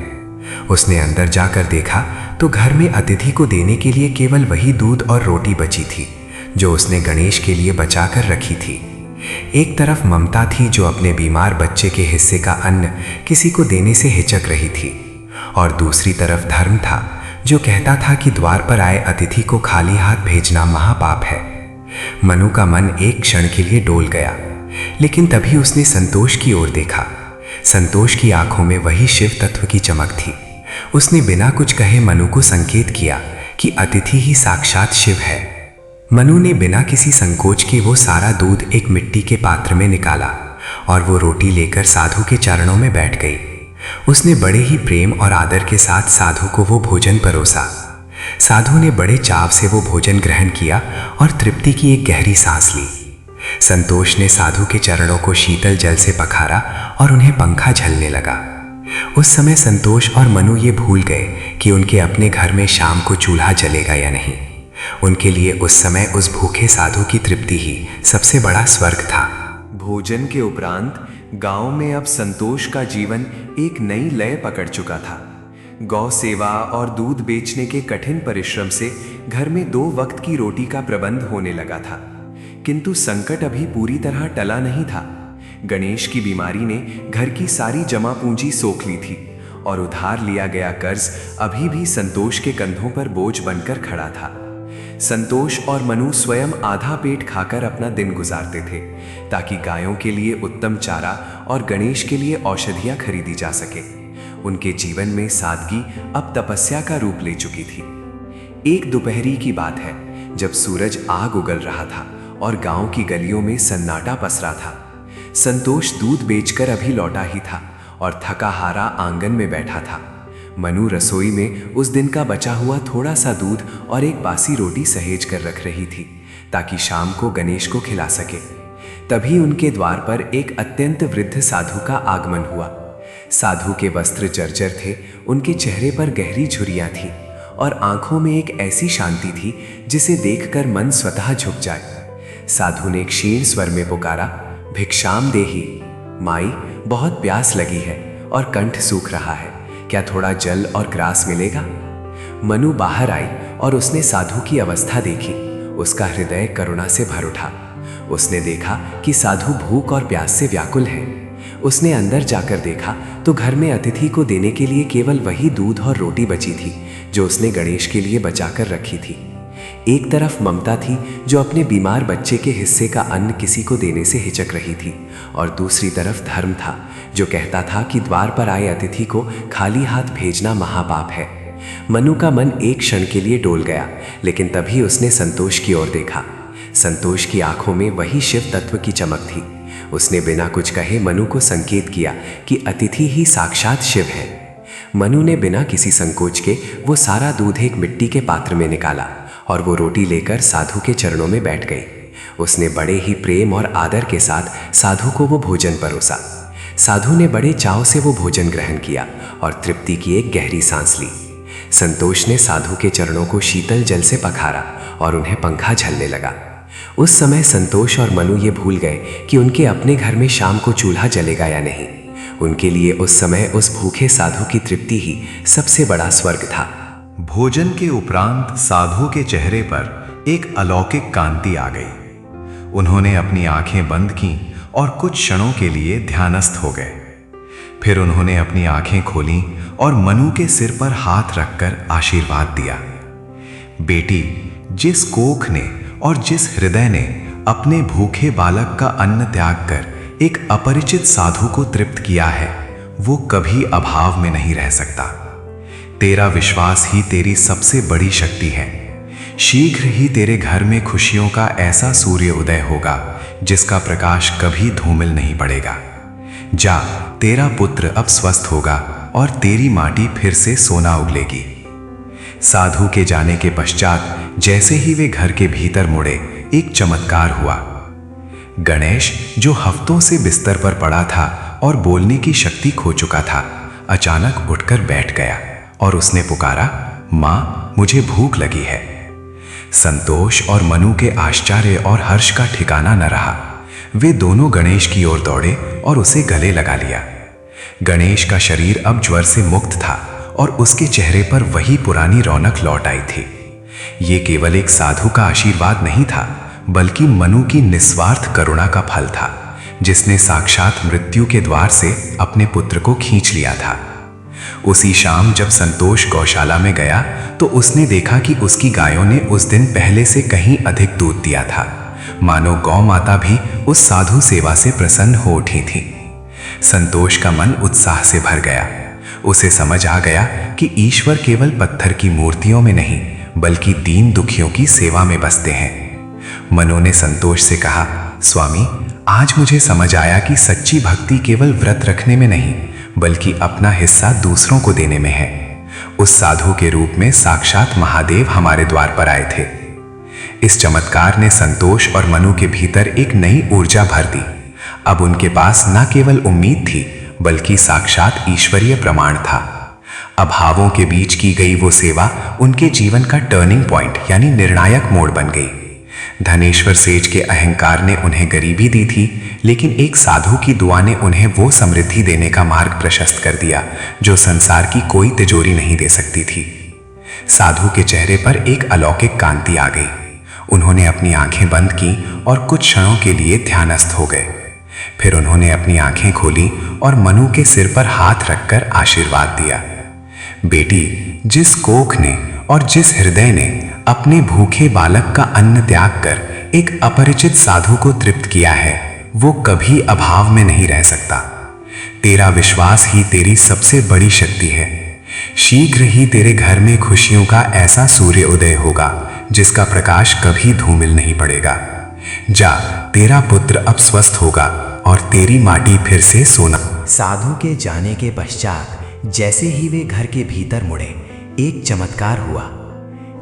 उसने अंदर जाकर देखा तो घर में अतिथि को देने के लिए केवल वही दूध और रोटी बची थी जो उसने गणेश के लिए बचा कर रखी थी। एक तरफ ममता थी जो अपने बीमार बच्चे के हिस्से का अन्न किसी को देने से हिचक रही थी, और दूसरी तरफ धर्म था जो कहता था कि द्वार पर आए अतिथि को खाली हाथ भेजना महापाप है। मनु का मन एक क्षण के लिए डोल गया, लेकिन तभी उसने संतोष की ओर देखा। संतोष की आंखों में वही शिव तत्व की चमक थी। उसने बिना कुछ कहे मनु को संकेत किया कि अतिथि ही साक्षात शिव है। मनु ने बिना किसी संकोच के वो सारा दूध एक मिट्टी के पात्र में निकाला और वो रोटी लेकर साधु के चरणों में बैठ गई। उसने बड़े ही प्रेम और आदर के साथ साधु को वो भोजन परोसा। साधु ने बड़े चाव से वो भोजन ग्रहण किया और तृप्ति की एक गहरी सांस ली। संतोष ने साधु के चरणों को शीतल जल से पखारा और उन्हें पंखा झलने लगा। उस समय संतोष और मनु ये भूल गए कि उनके अपने घर में शाम को चूल्हा जलेगा या नहीं। उनके लिए उस समय उस भूखे साधु की तृप्ति ही सबसे बड़ा स्वर्ग था। भोजन के उपरांत गांव में अब संतोष का जीवन एक नई लय पकड़ चुका था। गौ सेवा और दूध बेचने के कठिन परिश्रम से घर में 2 वक्त की रोटी का प्रबंध होने लगा था, किंतु संकट अभी पूरी तरह टला नहीं था। गणेश की बीमारी ने घर की सारी जमा पूंजी सोख ली थी और उधार लिया गया कर्ज अभी भी संतोष के कंधों पर बोझ बनकर खड़ा था। संतोष और मनु स्वयं आधा पेट खाकर अपना दिन गुजारते थे ताकि गायों के लिए उत्तम चारा और गणेश के लिए औषधियां खरीदी जा सके। उनके जीवन में सादगी अब तपस्या का रूप ले चुकी थी। एक दोपहरी की बात है जब सूरज आग उगल रहा था और गांव की गलियों में सन्नाटा पसरा था। संतोष दूध बेचकर अभी लौटा ही था और थका हारा आंगन में बैठा था। मनु रसोई में उस दिन का बचा हुआ थोड़ा सा दूध और एक बासी रोटी सहेज कर रख रही थी ताकि शाम को गणेश को खिला सके। तभी उनके द्वार पर एक अत्यंत वृद्ध साधु का आगमन हुआ। साधु के वस्त्र जर्जर थे, उनके चेहरे पर गहरी झुर्रियां थी और आंखों में एक ऐसी शांति थी जिसे देखकर मन स्वतः झुक जाए। साधु ने क्षीण स्वर में पुकारा, भिक्षाम देहि। माई, बहुत प्यास लगी है और कंठ सूख रहा है, क्या थोड़ा जल और ग्रास मिलेगा? मनु बाहर आई और उसने साधु की अवस्था देखी। उसका हृदय करुणा से भर उठा। उसने देखा कि साधु भूख और प्यास से व्याकुल है। उसने अंदर जाकर देखा तो घर में अतिथि को देने के लिए केवल वही दूध और रोटी बची थी जो उसने गणेश के लिए बचाकर रखी थी। एक तरफ ममता थी जो अपने बीमार बच्चे के हिस्से का अन्न किसी को देने से हिचक रही थी, और दूसरी तरफ धर्म था जो कहता था कि द्वार पर आए अतिथि को खाली हाथ भेजना महापाप है। मनु का मन एक क्षण के लिए डोल गया, लेकिन तभी उसने संतोष की ओर देखा। संतोष की आंखों में वही शिव तत्व की चमक थी। उसने बिना कुछ कहे मनु को संकेत किया कि अतिथि ही साक्षात शिव है। मनु ने बिना किसी संकोच के वो सारा दूध एक मिट्टी के पात्र में निकाला और वो रोटी लेकर साधु के चरणों में बैठ गई। उसने बड़े ही प्रेम और आदर के साथ साधु को वो भोजन परोसा। साधु ने बड़े चाव से वो भोजन ग्रहण किया और तृप्ति की एक गहरी सांस ली। संतोष ने साधु के चरणों को शीतल जल से पखारा और उन्हें पंखा झलने लगा। उस समय संतोष और मनु ये भूल गए कि उनके अपने घर में शाम को चूल्हा जलेगा या नहीं। उनके लिए उस समय उस भूखे साधु की तृप्ति ही सबसे बड़ा स्वर्ग था। भोजन के उपरांत साधु के चेहरे पर एक अलौकिक कांति आ गई। उन्होंने अपनी आंखें बंद की और कुछ क्षणों के लिए ध्यानस्थ हो गए। फिर उन्होंने अपनी आंखें खोलीं और मनु के सिर पर हाथ रखकर आशीर्वाद दिया। बेटी, जिस कोख ने और जिस हृदय ने अपने भूखे बालक का अन्न त्याग कर एक अपरिचित साधु को तृप्त किया है, वो कभी अभाव में नहीं रह सकता। तेरा विश्वास ही तेरी सबसे बड़ी शक्ति है। शीघ्र ही तेरे घर में खुशियों का ऐसा सूर्य उदय होगा जिसका प्रकाश कभी धूमिल नहीं पड़ेगा। जा, तेरा पुत्र अब स्वस्थ होगा और तेरी माटी फिर से सोना उगलेगी। साधु के जाने के पश्चात जैसे ही वे घर के भीतर मुड़े, एक चमत्कार हुआ। गणेश, जो हफ्तों से बिस्तर पर पड़ा था और बोलने की शक्ति खो चुका था, अचानक उठकर बैठ गया और उसने पुकारा, मां, मुझे भूख लगी है। संतोष और मनु के आश्चर्य और हर्ष का ठिकाना न रहा। वे दोनों गणेश की ओर दौड़े और उसे गले लगा लिया। गणेश का शरीर अब ज्वर से मुक्त था और उसके चेहरे पर वही पुरानी रौनक लौट आई थी। ये केवल एक साधु का आशीर्वाद नहीं था, बल्कि मनु की निस्वार्थ करुणा का फल था, जिसने साक्षात मृत्यु के द्वार से अपने पुत्र को खींच लिया था। उसी शाम जब संतोष गौशाला में गया तो उसने देखा कि उसकी गायों ने उस दिन पहले से कहीं अधिक दूध दिया था, मानो गौ माता भी उस साधु सेवा से प्रसन्न हो उठी थी। संतोष का मन उत्साह से भर गया। उसे समझ आ गया कि ईश्वर केवल पत्थर की मूर्तियों में नहीं, बल्कि दीन दुखियों की सेवा में बसते हैं। मनु ने संतोष से कहा, स्वामी, आज मुझे समझ आया कि सच्ची भक्ति केवल व्रत रखने में नहीं, बल्कि अपना हिस्सा दूसरों को देने में है। उस साधु के रूप में साक्षात महादेव हमारे द्वार पर आए थे। इस चमत्कार ने संतोष और मनु के भीतर एक नई ऊर्जा भर दी। अब उनके पास न केवल उम्मीद थी, बल्कि साक्षात ईश्वरीय प्रमाण था। अभावों के बीच की गई वो सेवा उनके जीवन का टर्निंग पॉइंट यानी निर्णायक मोड़ बन गई। धनेश्वर सेठ के अहंकार ने उन्हें गरीबी दी थी, लेकिन एक साधु की दुआ ने उन्हें वो समृद्धि देने का मार्ग प्रशस्त कर दिया जो संसार की कोई तिजोरी नहीं दे सकती थी। साधु के चेहरे पर एक अलौकिक कांति आ गई। उन्होंने अपनी आंखें बंद की और कुछ क्षणों के लिए ध्यानस्थ हो गए। फिर उन्होंने अपनी आंखें खोली और मनु के सिर पर हाथ रखकर आशीर्वाद दिया। बेटी, जिस कोख ने और जिस हृदय ने अपने भूखे बालक का अन्न त्याग कर एक अपरिचित साधु को तृप्त किया है, वो कभी अभाव में नहीं रह सकता। तेरा विश्वास ही तेरी सबसे बड़ी शक्ति है। शीघ्र ही तेरे घर में खुशियों का ऐसा सूर्य उदय होगा जिसका प्रकाश कभी धूमिल नहीं पड़ेगा। जा, तेरा पुत्र अब स्वस्थ होगा और तेरी माटी फिर से सोना। साधु के जाने के पश्चात जैसे ही वे घर के भीतर मुड़े, एक चमत्कार हुआ।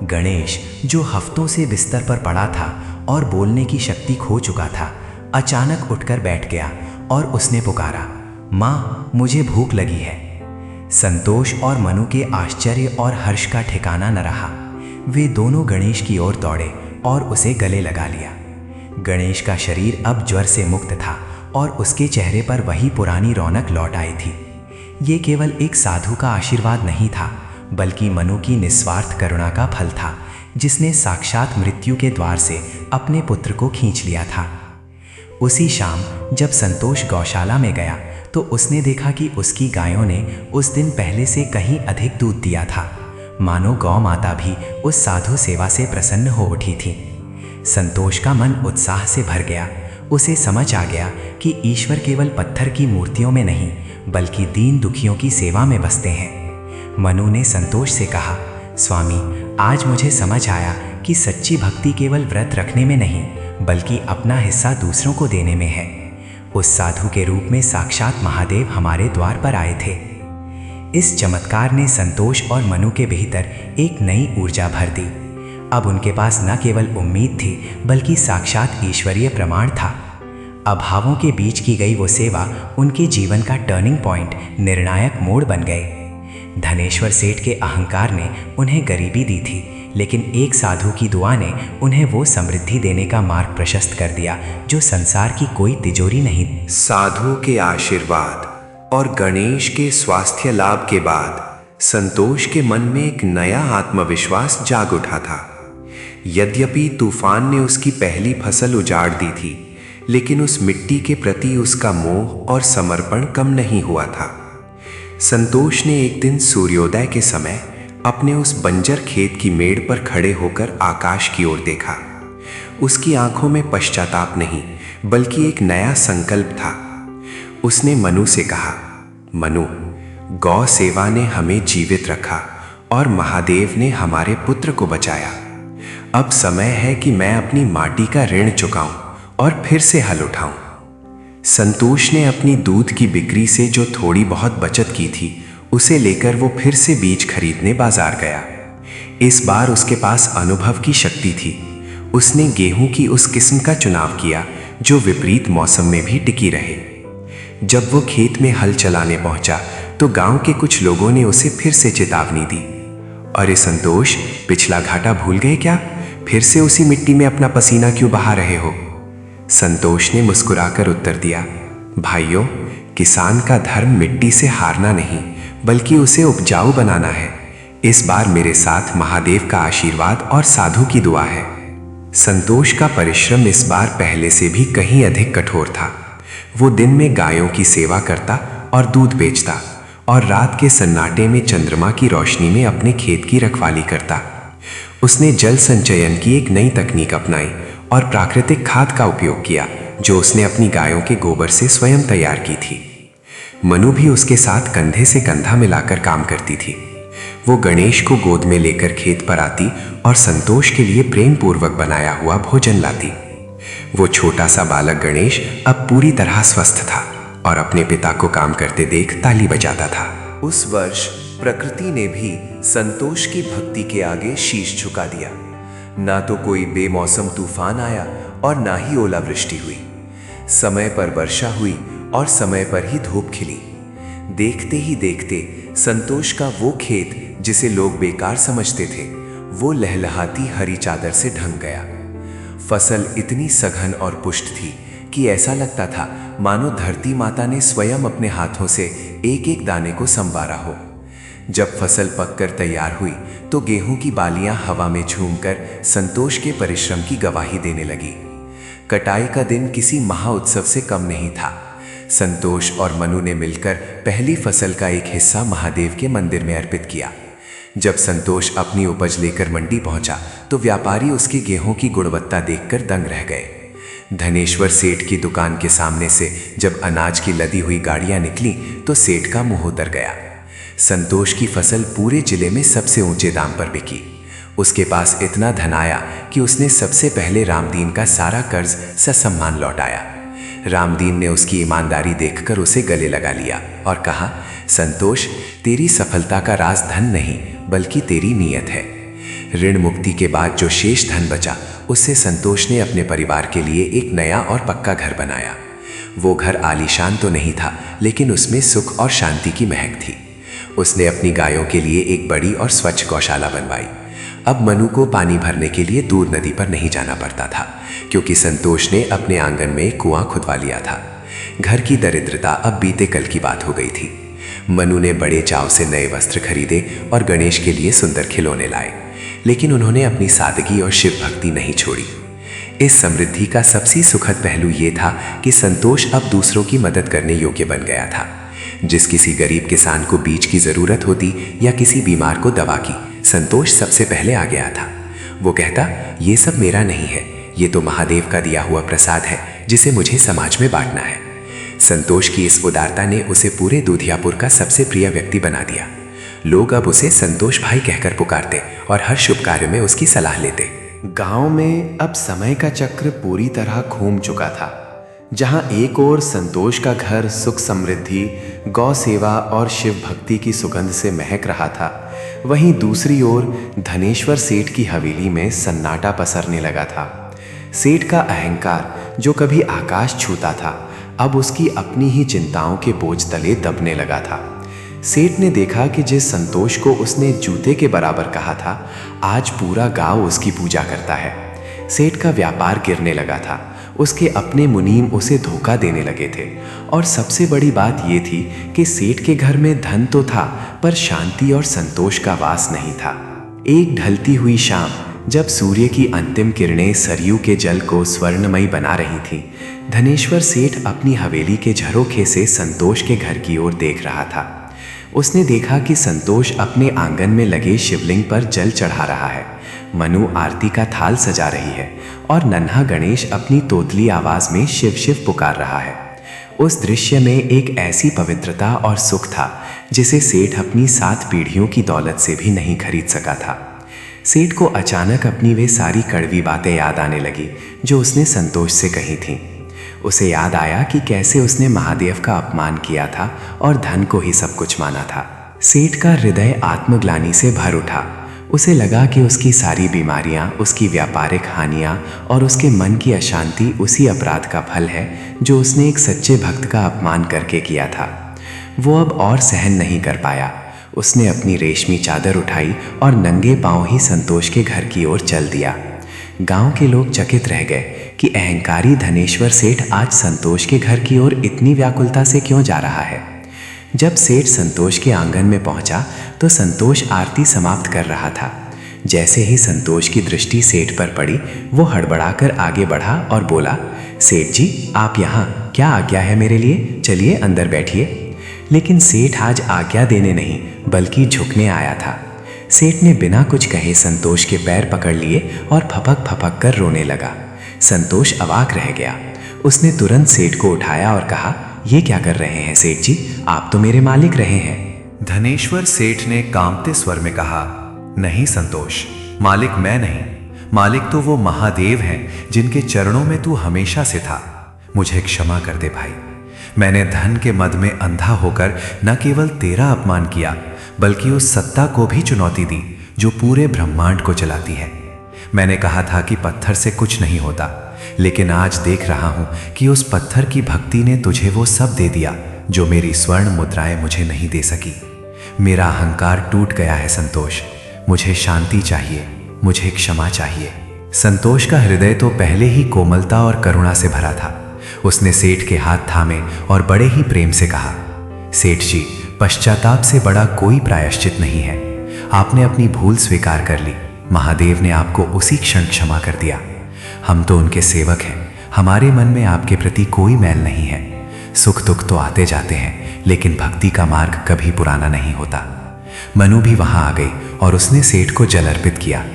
गणेश, जो हफ्तों से बिस्तर पर पड़ा था और बोलने की शक्ति खो चुका था, अचानक उठकर बैठ गया और उसने पुकारा, माँ, मुझे भूख लगी है। संतोष और मनु के आश्चर्य और हर्ष का ठिकाना न रहा। वे दोनों गणेश की ओर दौड़े और उसे गले लगा लिया। गणेश का शरीर अब ज्वर से मुक्त था और उसके चेहरे पर वही पुरानी रौनक लौट आई थी। ये केवल एक साधु का आशीर्वाद नहीं था, बल्कि मनु की निस्वार्थ करुणा का फल था, जिसने साक्षात मृत्यु के द्वार से अपने पुत्र को खींच लिया था। उसी शाम जब संतोष गौशाला में गया तो उसने देखा कि उसकी गायों ने उस दिन पहले से कहीं अधिक दूध दिया था, मानो गौ माता भी उस साधु सेवा से प्रसन्न हो उठी थी। संतोष का मन उत्साह से भर गया। उसे समझ आ गया कि ईश्वर केवल पत्थर की मूर्तियों में नहीं, बल्कि दीन दुखियों की सेवा में बसते हैं। मनु ने संतोष से कहा, स्वामी, आज मुझे समझ आया कि सच्ची भक्ति केवल व्रत रखने में नहीं, बल्कि अपना हिस्सा दूसरों को देने में है। उस साधु के रूप में साक्षात महादेव हमारे द्वार पर आए थे। इस चमत्कार ने संतोष और मनु के भीतर एक नई ऊर्जा भर दी। अब उनके पास न केवल उम्मीद थी, बल्कि साक्षात ईश्वरीय प्रमाण था। अभावों के बीच की गई वो सेवा उनके जीवन का टर्निंग पॉइंट, निर्णायक मोड़ बन गए। धनेश्वर सेठ के अहंकार ने उन्हें गरीबी दी थी, लेकिन एक साधु की दुआ ने उन्हें वो समृद्धि देने का मार्ग प्रशस्त कर दिया जो संसार की कोई तिजोरी नहीं। साधु के आशीर्वाद और गणेश के स्वास्थ्य लाभ के बाद संतोष के मन में एक नया आत्मविश्वास जाग उठा था। यद्यपि तूफान ने उसकी पहली फसल उजाड़ दी थी, लेकिन उस मिट्टी के प्रति उसका मोह और समर्पण कम नहीं हुआ था। संतोष ने एक दिन सूर्योदय के समय अपने उस बंजर खेत की मेड़ पर खड़े होकर आकाश की ओर देखा। उसकी आंखों में पश्चाताप नहीं, बल्कि एक नया संकल्प था। उसने मनु से कहा, मनु, गौ सेवा ने हमें जीवित रखा और महादेव ने हमारे पुत्र को बचाया। अब समय है कि मैं अपनी माटी का ऋण चुकाऊं और फिर से हल उठाऊं। संतोष ने अपनी दूध की बिक्री से जो थोड़ी बहुत बचत की थी, उसे लेकर वो फिर से बीज खरीदने बाजार गया। इस बार उसके पास अनुभव की शक्ति थी। उसने गेहूं की उस किस्म का चुनाव किया जो विपरीत मौसम में भी टिकी रहे। जब वो खेत में हल चलाने पहुंचा तो गांव के कुछ लोगों ने उसे फिर से चेतावनी दी, अरे संतोष, पिछला घाटा भूल गए क्या? फिर से उसी मिट्टी में अपना पसीना क्यों बहा रहे हो? संतोष ने मुस्कुराकर उत्तर दिया, भाइयों, किसान का धर्म मिट्टी से हारना नहीं, बल्कि उसे उपजाऊ बनाना है। इस बार मेरे साथ महादेव का आशीर्वाद और साधु की दुआ है। संतोष का परिश्रम इस बार पहले से भी कहीं अधिक कठोर था। वो दिन में गायों की सेवा करता और दूध बेचता, और रात के सन्नाटे में चंद्रमा की रोशनी में अपने खेत की रखवाली करता। उसने जल संचयन की एक नई तकनीक अपनाई और प्राकृतिक खाद का उपयोग किया, जो उसने अपनी गायों के गोबर से स्वयं तैयार की थी। मनु भी उसके साथ कंधे से कंधा मिलाकर काम करती थी। वो गणेश को गोद में लेकर खेत पर आती और संतोष के लिए प्रेम पूर्वक बनाया हुआ भोजन लाती। वो छोटा सा बालक गणेश अब पूरी तरह स्वस्थ था और अपने पिता को काम करते देख ताली बजाता था। उस वर्ष प्रकृति ने भी संतोष की भक्ति के आगे शीश झुका दिया। ना तो कोई बेमौसम तूफान आया और ना ही ओलावृष्टि हुई। समय पर वर्षा हुई और समय पर ही धूप खिली। देखते ही देखते संतोष का वो खेत जिसे लोग बेकार समझते थे, वो लहलहाती हरी चादर से ढंक गया। फसल इतनी सघन और पुष्ट थी कि ऐसा लगता था मानो धरती माता ने स्वयं अपने हाथों से एक एक दाने को संवारा हो। जब फसल पककर तैयार हुई तो गेहूं की बालियां हवा में झूमकर संतोष के परिश्रम की गवाही देने लगी। कटाई का दिन किसी महाउत्सव से कम नहीं था। संतोष और मनु ने मिलकर पहली फसल का एक हिस्सा महादेव के मंदिर में अर्पित किया। जब संतोष अपनी उपज लेकर मंडी पहुंचा तो व्यापारी उसके गेहूं की गुणवत्ता देखकर दंग रह गए। धनेश्वर सेठ की दुकान के सामने से जब अनाज की लदी हुई गाड़ियां निकली तो सेठ का मुंह उतर गया। संतोष की फसल पूरे जिले में सबसे ऊंचे दाम पर बिकी। उसके पास इतना धन आया कि उसने सबसे पहले रामदीन का सारा कर्ज ससम्मान लौटाया। रामदीन ने उसकी ईमानदारी देखकर उसे गले लगा लिया और कहा, संतोष, तेरी सफलता का राज धन नहीं बल्कि तेरी नीयत है। ऋण मुक्ति के बाद जो शेष धन बचा, उससे संतोष ने अपने परिवार के लिए एक नया और पक्का घर बनाया। वो घर आलीशान तो नहीं था, लेकिन उसमें सुख और शांति की महक थी। उसने अपनी गायों के लिए एक बड़ी और स्वच्छ गौशाला बनवाई। अब मनु को पानी भरने के लिए दूर नदी पर नहीं जाना पड़ता था, क्योंकि संतोष ने अपने आंगन में कुआं खुदवा लिया था। घर की दरिद्रता अब बीते कल की बात हो गई थी। मनु ने बड़े चाव से नए वस्त्र खरीदे और गणेश के लिए सुंदर खिलौने लाए, लेकिन उन्होंने अपनी सादगी और शिव भक्ति नहीं छोड़ी। इस समृद्धि का सबसे सुखद पहलू ये था कि संतोष अब दूसरों की मदद करने योग्य बन गया था। जिस किसी गरीब किसान को बीज की जरूरत होती या किसी बीमार को दवा की, संतोष सबसे पहले आ गया था। वो कहता, ये सब मेरा नहीं है, ये तो महादेव का दिया हुआ प्रसाद है जिसे मुझे समाज में बांटना है। संतोष की इस उदारता ने उसे पूरे दूधियापुर का सबसे प्रिय व्यक्ति बना दिया। लोग अब उसे संतोष भाई कहकर पुकारते और हर शुभ कार्य में उसकी सलाह लेते। गांव में अब समय का चक्र पूरी तरह घूम चुका था। जहां एक ओर संतोष का घर सुख समृद्धि, गौ सेवा और शिव भक्ति की सुगंध से महक रहा था, वहीं दूसरी ओर धनेश्वर सेठ की हवेली में सन्नाटा पसरने लगा था। सेठ का अहंकार जो कभी आकाश छूता था, अब उसकी अपनी ही चिंताओं के बोझ तले दबने लगा था। सेठ ने देखा कि जिस संतोष को उसने जूते के बराबर कहा था, आज पूरा गांव उसकी पूजा करता है। सेठ का व्यापार गिरने लगा था। उसके अपने मुनीम उसे धोखा देने लगे थे, और सबसे बड़ी बात यह थी कि सेठ के घर में धन तो था, पर शांति और संतोष का वास नहीं था। एक ढलती हुई शाम जब सूर्य की अंतिम किरणें सरयू के जल को स्वर्णमयी बना रही थीं, धनेश्वर सेठ अपनी हवेली के झरोखे से संतोष के घर की ओर देख रहा था। उसने देखा कि संतोष अपने आंगन में लगे शिवलिंग पर जल चढ़ा रहा है, मनु आरती का थाल सजा रही है और नन्हा गणेश अपनी तोतली आवाज में शिव शिव पुकार रहा है। उस दृश्य में एक ऐसी पवित्रता और सुख था जिसे सेठ अपनी 7 पीढ़ियों की दौलत से भी नहीं खरीद सका था। सेठ को अचानक अपनी वे सारी कड़वी बातें याद आने लगी जो उसने संतोष से कही थीं। उसे याद आया कि कैसे उसने महादेव का अपमान किया था और धन को ही सब कुछ माना था। सेठ का हृदय आत्मग्लानि से भर उठा। उसे लगा कि उसकी सारी बीमारियां, उसकी व्यापारिक हानियां और उसके मन की अशांति उसी अपराध का फल है जो उसने एक सच्चे भक्त का अपमान करके किया था। वो अब और सहन नहीं कर पाया। उसने अपनी रेशमी चादर उठाई और नंगे पांव ही संतोष के घर की ओर चल दिया। गांव के लोग चकित रह गए कि अहंकारी धनेश्वर सेठ आज संतोष के घर की ओर इतनी व्याकुलता से क्यों जा रहा है। जब सेठ संतोष के आंगन में पहुंचा तो संतोष आरती समाप्त कर रहा था। जैसे ही संतोष की दृष्टि सेठ पर पड़ी, वो हड़बड़ाकर आगे बढ़ा और बोला, सेठ जी, आप यहाँ, क्या आज्ञा है मेरे लिए? चलिए अंदर बैठिए। लेकिन सेठ आज आज्ञा देने नहीं बल्कि झुकने आया था। सेठ ने बिना कुछ कहे संतोष के पैर पकड़ लिए और फपक फपक कर रोने लगा। संतोष अवाक रह गया। उसने तुरंत सेठ को उठाया और कहा, ये क्या कर रहे हैं सेठ जी? आप तो मेरे मालिक रहे हैं। धनेश्वर सेठ ने कांपते स्वर में कहा, नहीं संतोष, मालिक मैं नहीं, मालिक तो वो महादेव हैं जिनके चरणों में तू हमेशा से था। मुझे क्षमा कर दे भाई। मैंने धन के मद में अंधा होकर न केवल तेरा अपमान किया बल्कि उस सत्ता को भी चुनौती दी जो पूरे ब्रह्मांड को चलाती है। मैंने कहा था कि पत्थर से कुछ नहीं होता, लेकिन आज देख रहा हूं कि उस पत्थर की भक्ति ने तुझे वो सब दे दिया जो मेरी स्वर्ण मुद्राएं मुझे नहीं दे सकी। मेरा अहंकार टूट गया है संतोष। मुझे शांति चाहिए, मुझे क्षमा चाहिए। संतोष का हृदय तो पहले ही कोमलता और करुणा से भरा था। उसने सेठ के हाथ थामे और बड़े ही प्रेम से कहा, सेठ जी, पश्चाताप से बड़ा कोई प्रायश्चित नहीं है। आपने अपनी भूल स्वीकार कर ली। महादेव ने आपको उसी क्षण क्षमा कर दिया। हम तो उनके सेवक हैं। हमारे मन में आपके प्रति कोई मैल नहीं है। सुख दुख तो आते जाते हैं, लेकिन भक्ति का मार्ग कभी पुराना नहीं होता। मनु भी वहां आ गई और उसने सेठ को जल अर्पित किया।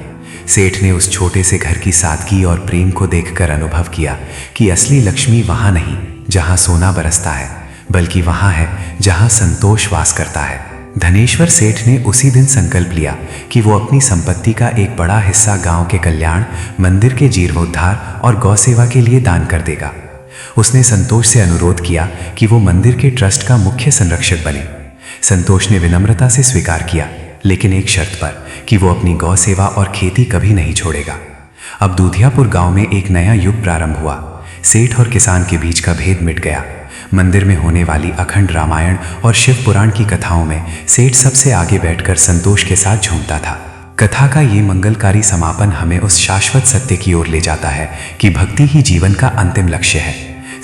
सेठ ने उस छोटे से घर की सादगी और प्रेम को देखकर अनुभव किया कि असली लक्ष्मी वहां नहीं जहां सोना बरसता है, बल्कि वहां है जहां संतोष वास करता है। धनेश्वर सेठ ने उसी दिन संकल्प लिया कि वो अपनी संपत्ति का एक बड़ा हिस्सा गांव के कल्याण, मंदिर के जीर्णोद्धार और गौ सेवा के लिए दान कर देगा। उसने संतोष से अनुरोध किया कि वो मंदिर के ट्रस्ट का मुख्य संरक्षक बने। संतोष ने विनम्रता से स्वीकार किया, लेकिन एक शर्त पर कि वो अपनी गौ सेवा और खेती कभी नहीं छोड़ेगा। अब दूधियापुर गांव में एक नया युग प्रारंभ हुआ। सेठ और किसान के बीच का भेद मिट गया। मंदिर में होने वाली अखंड रामायण और शिव पुराण की कथाओं में सेठ सबसे आगे बैठकर संतोष के साथ झूमता था। कथा का ये मंगलकारी समापन हमें उस शाश्वत सत्य की ओर ले जाता है कि भक्ति ही जीवन का अंतिम लक्ष्य है।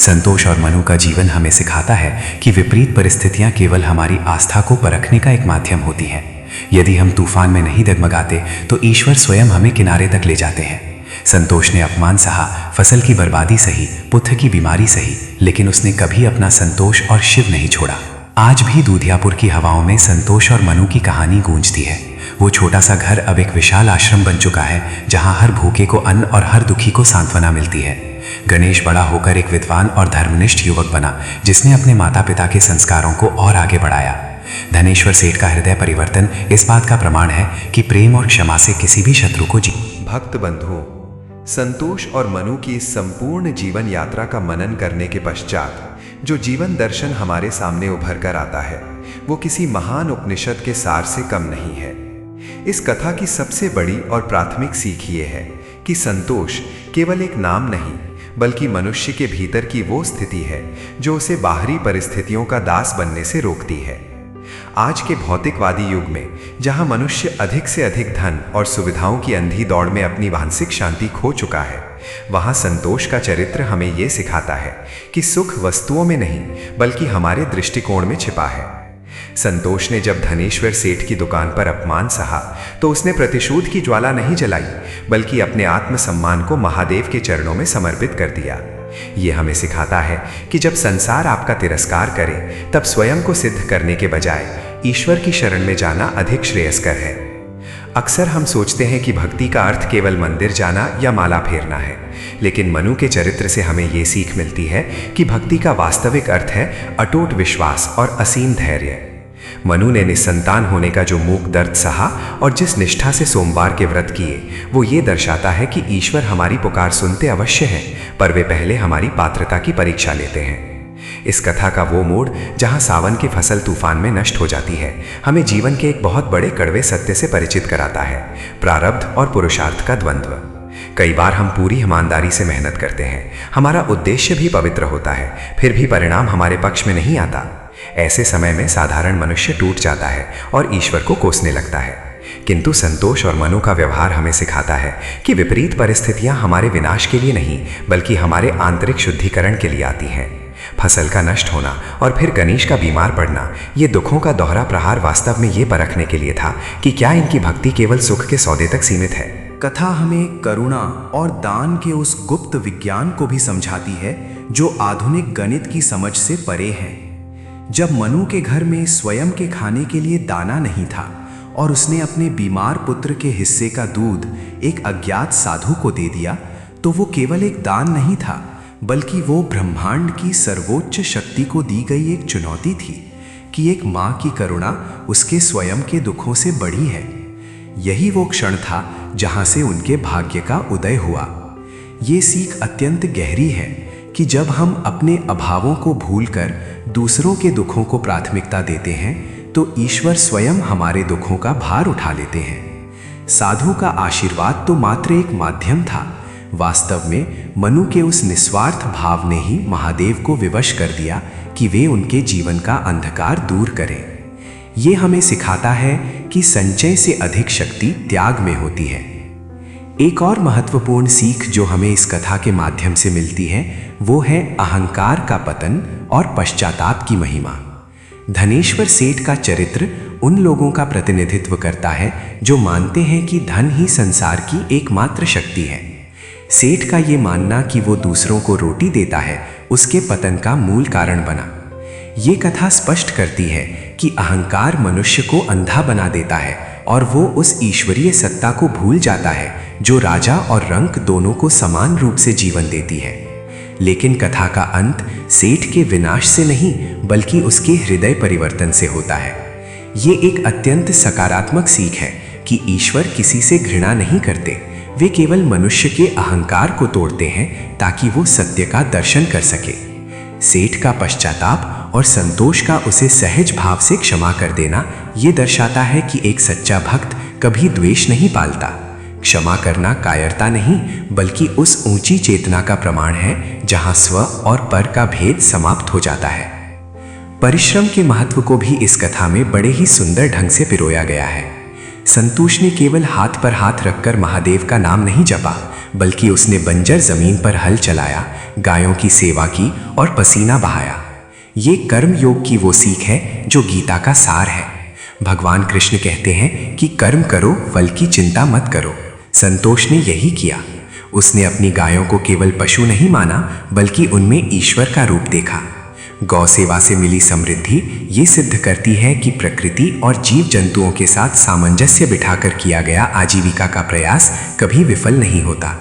संतोष और मनु का जीवन हमें सिखाता है कि विपरीत परिस्थितियां केवल हमारी आस्था को परखने का एक माध्यम होती हैं। यदि हम तूफान में नहीं डगमगाते तो ईश्वर स्वयं हमें किनारे तक ले जाते हैं। संतोष ने अपमान सहा, फसल की बर्बादी सही, पुत्र की बीमारी सही, लेकिन उसने कभी अपना संतोष और शिव नहीं छोड़ा। आज भी दूधियापुर की हवाओं में संतोष और मनु की कहानी गूंजती है। वो छोटा सा घर अब एक विशाल आश्रम बन चुका है, जहां हर भूखे को अन्न और हर दुखी को सांत्वना मिलती है। गणेश बड़ा होकर एक विद्वान और धर्मनिष्ठ युवक बना, जिसने अपने माता पिता के संस्कारों को और आगे बढ़ाया। धनेश्वर सेठ का हृदय परिवर्तन इस बात का प्रमाण है कि प्रेम और क्षमा से किसी भी शत्रु को जीत। भक्त बंधुओं, संतोष और मनु की इस संपूर्ण जीवन यात्रा का मनन करने के पश्चात जो जीवन दर्शन हमारे सामने उभर कर आता है, वो किसी महान उपनिषद के सार से कम नहीं है। इस कथा की सबसे बड़ी और प्राथमिक सीख ये है कि संतोष केवल एक नाम नहीं, बल्कि मनुष्य के भीतर की वो स्थिति है जो उसे बाहरी परिस्थितियों का दास बनने से रोकती है। आज के भौतिकवादी युग में, जहां मनुष्य अधिक से अधिक धन और सुविधाओं की अंधी दौड़ में अपनी मानसिक शांति खो चुका है, वहां संतोष का चरित्र हमें यह सिखाता है कि सुख वस्तुओं में नहीं बल्कि हमारे दृष्टिकोण में छिपा है। संतोष ने जब धनेश्वर सेठ की दुकान पर अपमान सहा तो उसने प्रतिशोध की ज्वाला नहीं जलाई, बल्कि अपने आत्मसम्मान को महादेव के चरणों में समर्पित कर दिया। ये हमें सिखाता है कि जब संसार आपका तिरस्कार करे तब स्वयं को सिद्ध करने के बजाय ईश्वर की शरण में जाना अधिक श्रेयस्कर है। अक्सर हम सोचते हैं कि भक्ति का अर्थ केवल मंदिर जाना या माला फेरना है, लेकिन मनु के चरित्र से हमें ये सीख मिलती है कि भक्ति का वास्तविक अर्थ है अटूट विश्वास और असीम धैर्य। मनु ने निसंतान होने का जो मूक दर्द सहा और जिस निष्ठा से सोमवार के व्रत किए, वो ये दर्शाता है कि ईश्वर हमारी पुकार सुनते अवश्य हैं, पर वे पहले हमारी पात्रता की परीक्षा लेते हैं। इस कथा का वो मोड़ जहाँ सावन की फसल तूफान में नष्ट हो जाती है, हमें जीवन के एक बहुत बड़े कड़वे सत्य से परिचित कराता है, प्रारब्ध और पुरुषार्थ का द्वंद्व। कई बार हम पूरी ईमानदारी से मेहनत करते हैं, हमारा उद्देश्य भी पवित्र होता है, फिर भी परिणाम हमारे पक्ष में नहीं आता। ऐसे समय में साधारण मनुष्य टूट जाता है और ईश्वर को कोसने लगता है। किंतु संतोष और मनु का व्यवहार हमें सिखाता है कि विपरीत परिस्थितियां हमारे विनाश के लिए नहीं, बल्कि हमारे आंतरिक शुद्धिकरण के लिए आती हैं। फसल का नष्ट होना और फिर गणेश का बीमार पड़ना, ये दुखों का दोहरा प्रहार वास्तव में ये परखने के लिए था कि क्या इनकी भक्ति केवल सुख के सौदे तक सीमित है। कथा हमें करुणा और दान के उस गुप्त विज्ञान को भी समझाती है जो आधुनिक गणित की समझ से परे है। जब मनु के घर में स्वयं के खाने के लिए दाना नहीं था और उसने अपने बीमार पुत्र के हिस्से का दूध एक अज्ञात साधु को दे दिया, तो वो केवल एक दान नहीं था, बल्कि वो ब्रह्मांड की सर्वोच्च शक्ति को दी गई एक चुनौती थी कि एक माँ की करुणा उसके स्वयं के दुखों से बड़ी है। यही वो क्षण था जहाँ से उनके भाग्य का उदय हुआ। ये सीख अत्यंत गहरी है कि जब हम अपने अभावों को भूलकर दूसरों के दुखों को प्राथमिकता देते हैं, तो ईश्वर स्वयं हमारे दुखों का भार उठा लेते हैं। साधु का आशीर्वाद तो मात्र एक माध्यम था, वास्तव में मनु के उस निस्वार्थ भाव ने ही महादेव को विवश कर दिया कि वे उनके जीवन का अंधकार दूर करें। ये हमें सिखाता है कि संचय से अधिक शक्ति त्याग में होती है। एक और महत्वपूर्ण सीख जो हमें इस कथा के माध्यम से मिलती है, वो है अहंकार का पतन और पश्चाताप की महिमा। धनेश्वर सेठ का चरित्र उन लोगों का प्रतिनिधित्व करता है जो मानते हैं कि धन ही संसार की एकमात्र शक्ति है। सेठ का ये मानना कि वो दूसरों को रोटी देता है, उसके पतन का मूल कारण बना। ये कथा स्पष्ट करती है कि अहंकार मनुष्य को अंधा बना देता है और वो उस ईश्वरीय सत्ता को भूल जाता है जो राजा और रंक दोनों को समान रूप से जीवन देती है। लेकिन कथा का अंत सेठ के विनाश से नहीं, बल्कि उसके हृदय परिवर्तन से होता है। ये एक अत्यंत सकारात्मक सीख है कि ईश्वर किसी से घृणा नहीं करते, वे केवल मनुष्य के अहंकार को तोड़ते हैं ताकि वो सत्य का दर्शन कर सके। सेठ का पश्चाताप और संतोष का उसे सहज भाव से क्षमा कर देना ये दर्शाता है कि एक सच्चा भक्त कभी द्वेष नहीं पालता। क्षमा करना कायरता नहीं, बल्कि उस ऊंची चेतना का प्रमाण है जहां स्व और पर का भेद समाप्त हो जाता है। परिश्रम के महत्व को भी इस कथा में बड़े ही सुंदर ढंग से पिरोया गया है। संतोष ने केवल हाथ पर हाथ रखकर महादेव का नाम नहीं जपा, बल्कि उसने बंजर जमीन पर हल चलाया, गायों की सेवा की और पसीना बहाया। ये कर्म योग की वो सीख है जो गीता का सार है। भगवान कृष्ण कहते हैं कि कर्म करो, फल की चिंता मत करो। संतोष ने यही किया। उसने अपनी गायों को केवल पशु नहीं माना, बल्कि उनमें ईश्वर का रूप देखा। गौ सेवा से मिली समृद्धि ये सिद्ध करती है कि प्रकृति और जीव जंतुओं के साथ सामंजस्य बिठाकर किया गया आजीविका का प्रयास कभी विफल नहीं होता।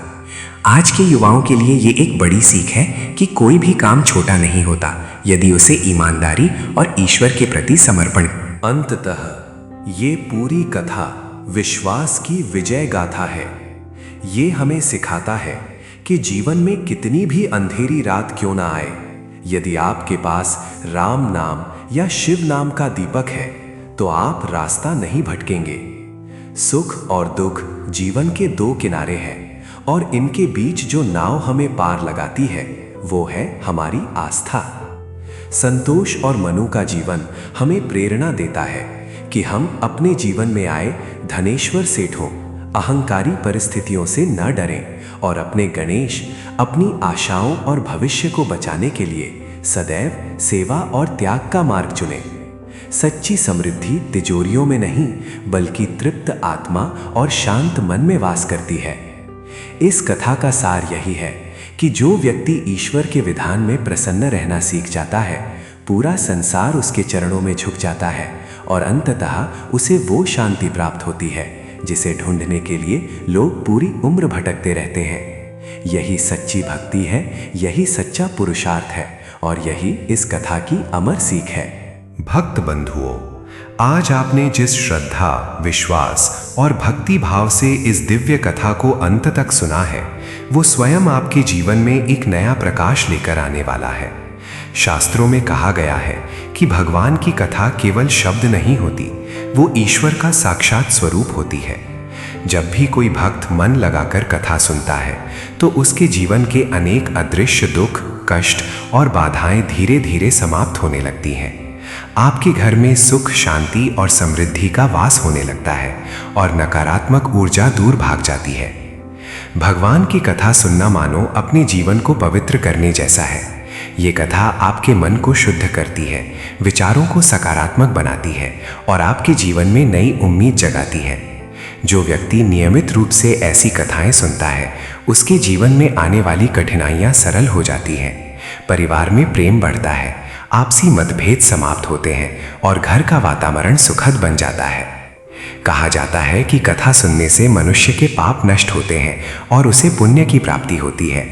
आज के युवाओं के लिए ये एक बड़ी सीख है कि कोई भी काम छोटा नहीं होता यदि उसे ईमानदारी और ईश्वर के प्रति समर्पण। अंततः ये पूरी कथा विश्वास की विजय गाथा है। ये हमें सिखाता है कि जीवन में कितनी भी अंधेरी रात क्यों ना आए, यदि आपके पास राम नाम या शिव नाम का दीपक है तो आप रास्ता नहीं भटकेंगे। सुख और दुख जीवन के दो किनारे हैं और इनके बीच जो नाव हमें पार लगाती है वो है हमारी आस्था। संतोष और मनु का जीवन हमें प्रेरणा देता है कि हम अपने जीवन में आए धनेश्वर सेठों, अहंकारी परिस्थितियों से न डरें और अपने गणेश, अपनी आशाओं और भविष्य को बचाने के लिए सदैव सेवा और त्याग का मार्ग चुनें। सच्ची समृद्धि तिजोरियों में नहीं बल्कि तृप्त आत्मा और शांत मन में वास करती है। इस कथा का सार यही है कि जो व्यक्ति ईश्वर के विधान में प्रसन्न रहना सीख जाता है, पूरा संसार उसके चरणों में झुक जाता है और अंततः उसे वो शांति प्राप्त होती है जिसे ढूंढने के लिए लोग पूरी उम्र भटकते रहते हैं। यही सच्ची भक्ति है, यही सच्चा पुरुषार्थ है और यही इस कथा की अमर सीख है। भक्त बंधुओं, आज आपने जिस श्रद्धा, विश्वास और भक्ति भाव से इस दिव्य कथा को अंत तक सुना है, वो स्वयं आपके जीवन में एक नया प्रकाश लेकर आने वाला है। शास्त्रों में कहा गया है कि भगवान की कथा केवल शब्द नहीं होती, वो ईश्वर का साक्षात स्वरूप होती है। जब भी कोई भक्त मन लगाकर कथा सुनता है तो उसके जीवन के अनेक अदृश्य दुख, कष्ट और बाधाएं धीरे धीरे समाप्त होने लगती हैं। आपके घर में सुख, शांति और समृद्धि का वास होने लगता है और नकारात्मक ऊर्जा दूर भाग जाती है। भगवान की कथा सुनना मानो अपने जीवन को पवित्र करने जैसा है। ये कथा आपके मन को शुद्ध करती है, विचारों को सकारात्मक बनाती है और आपके जीवन में नई उम्मीद जगाती है। जो व्यक्ति नियमित रूप से ऐसी कथाएं सुनता है, उसके जीवन में आने वाली कठिनाइयां सरल हो जाती हैं, परिवार में प्रेम बढ़ता है, आपसी मतभेद समाप्त होते हैं और घर का वातावरण सुखद बन जाता है। कहा जाता है कि कथा सुनने से मनुष्य के पाप नष्ट होते हैं और उसे पुण्य की प्राप्ति होती है।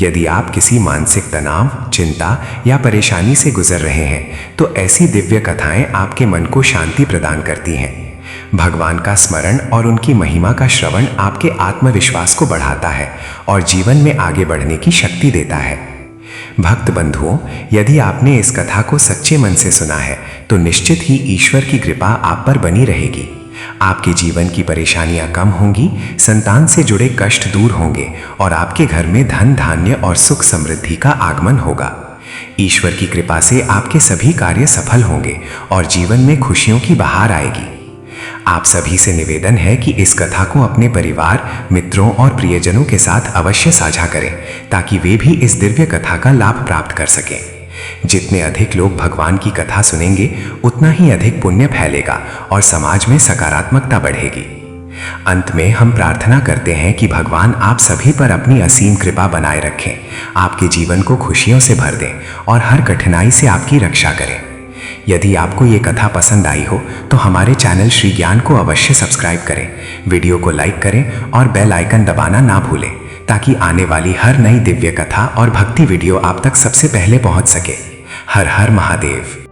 यदि आप किसी मानसिक तनाव, चिंता या परेशानी से गुजर रहे हैं तो ऐसी दिव्य कथाएं आपके मन को शांति प्रदान करती हैं। भगवान का स्मरण और उनकी महिमा का श्रवण आपके आत्मविश्वास को बढ़ाता है और जीवन में आगे बढ़ने की शक्ति देता है। भक्त बंधुओं, यदि आपने इस कथा को सच्चे मन से सुना है तो निश्चित ही ईश्वर की कृपा आप पर बनी रहेगी। आपके जीवन की परेशानियां कम होंगी, संतान से जुड़े कष्ट दूर होंगे और आपके घर में धन, धान्य और सुख समृद्धि का आगमन होगा। ईश्वर की कृपा से आपके सभी कार्य सफल होंगे और जीवन में खुशियों की बहार आएगी। आप सभी से निवेदन है कि इस कथा को अपने परिवार, मित्रों और प्रियजनों के साथ अवश्य साझा करें ताकि वे भी इस दिव्य कथा का लाभ प्राप्त कर सकें। जितने अधिक लोग भगवान की कथा सुनेंगे, उतना ही अधिक पुण्य फैलेगा और समाज में सकारात्मकता बढ़ेगी। अंत में हम प्रार्थना करते हैं कि भगवान आप सभी पर अपनी असीम कृपा बनाए रखें, आपके जीवन को खुशियों से भर दें और हर कठिनाई से आपकी रक्षा करें। यदि आपको ये कथा पसंद आई हो तो हमारे चैनल श्री ज्ञान को अवश्य सब्सक्राइब करें, वीडियो को लाइक करें और बेल आइकन दबाना ना भूलें ताकि आने वाली हर नई दिव्य कथा और भक्ति वीडियो आप तक सबसे पहले पहुंच सके। हर हर महादेव।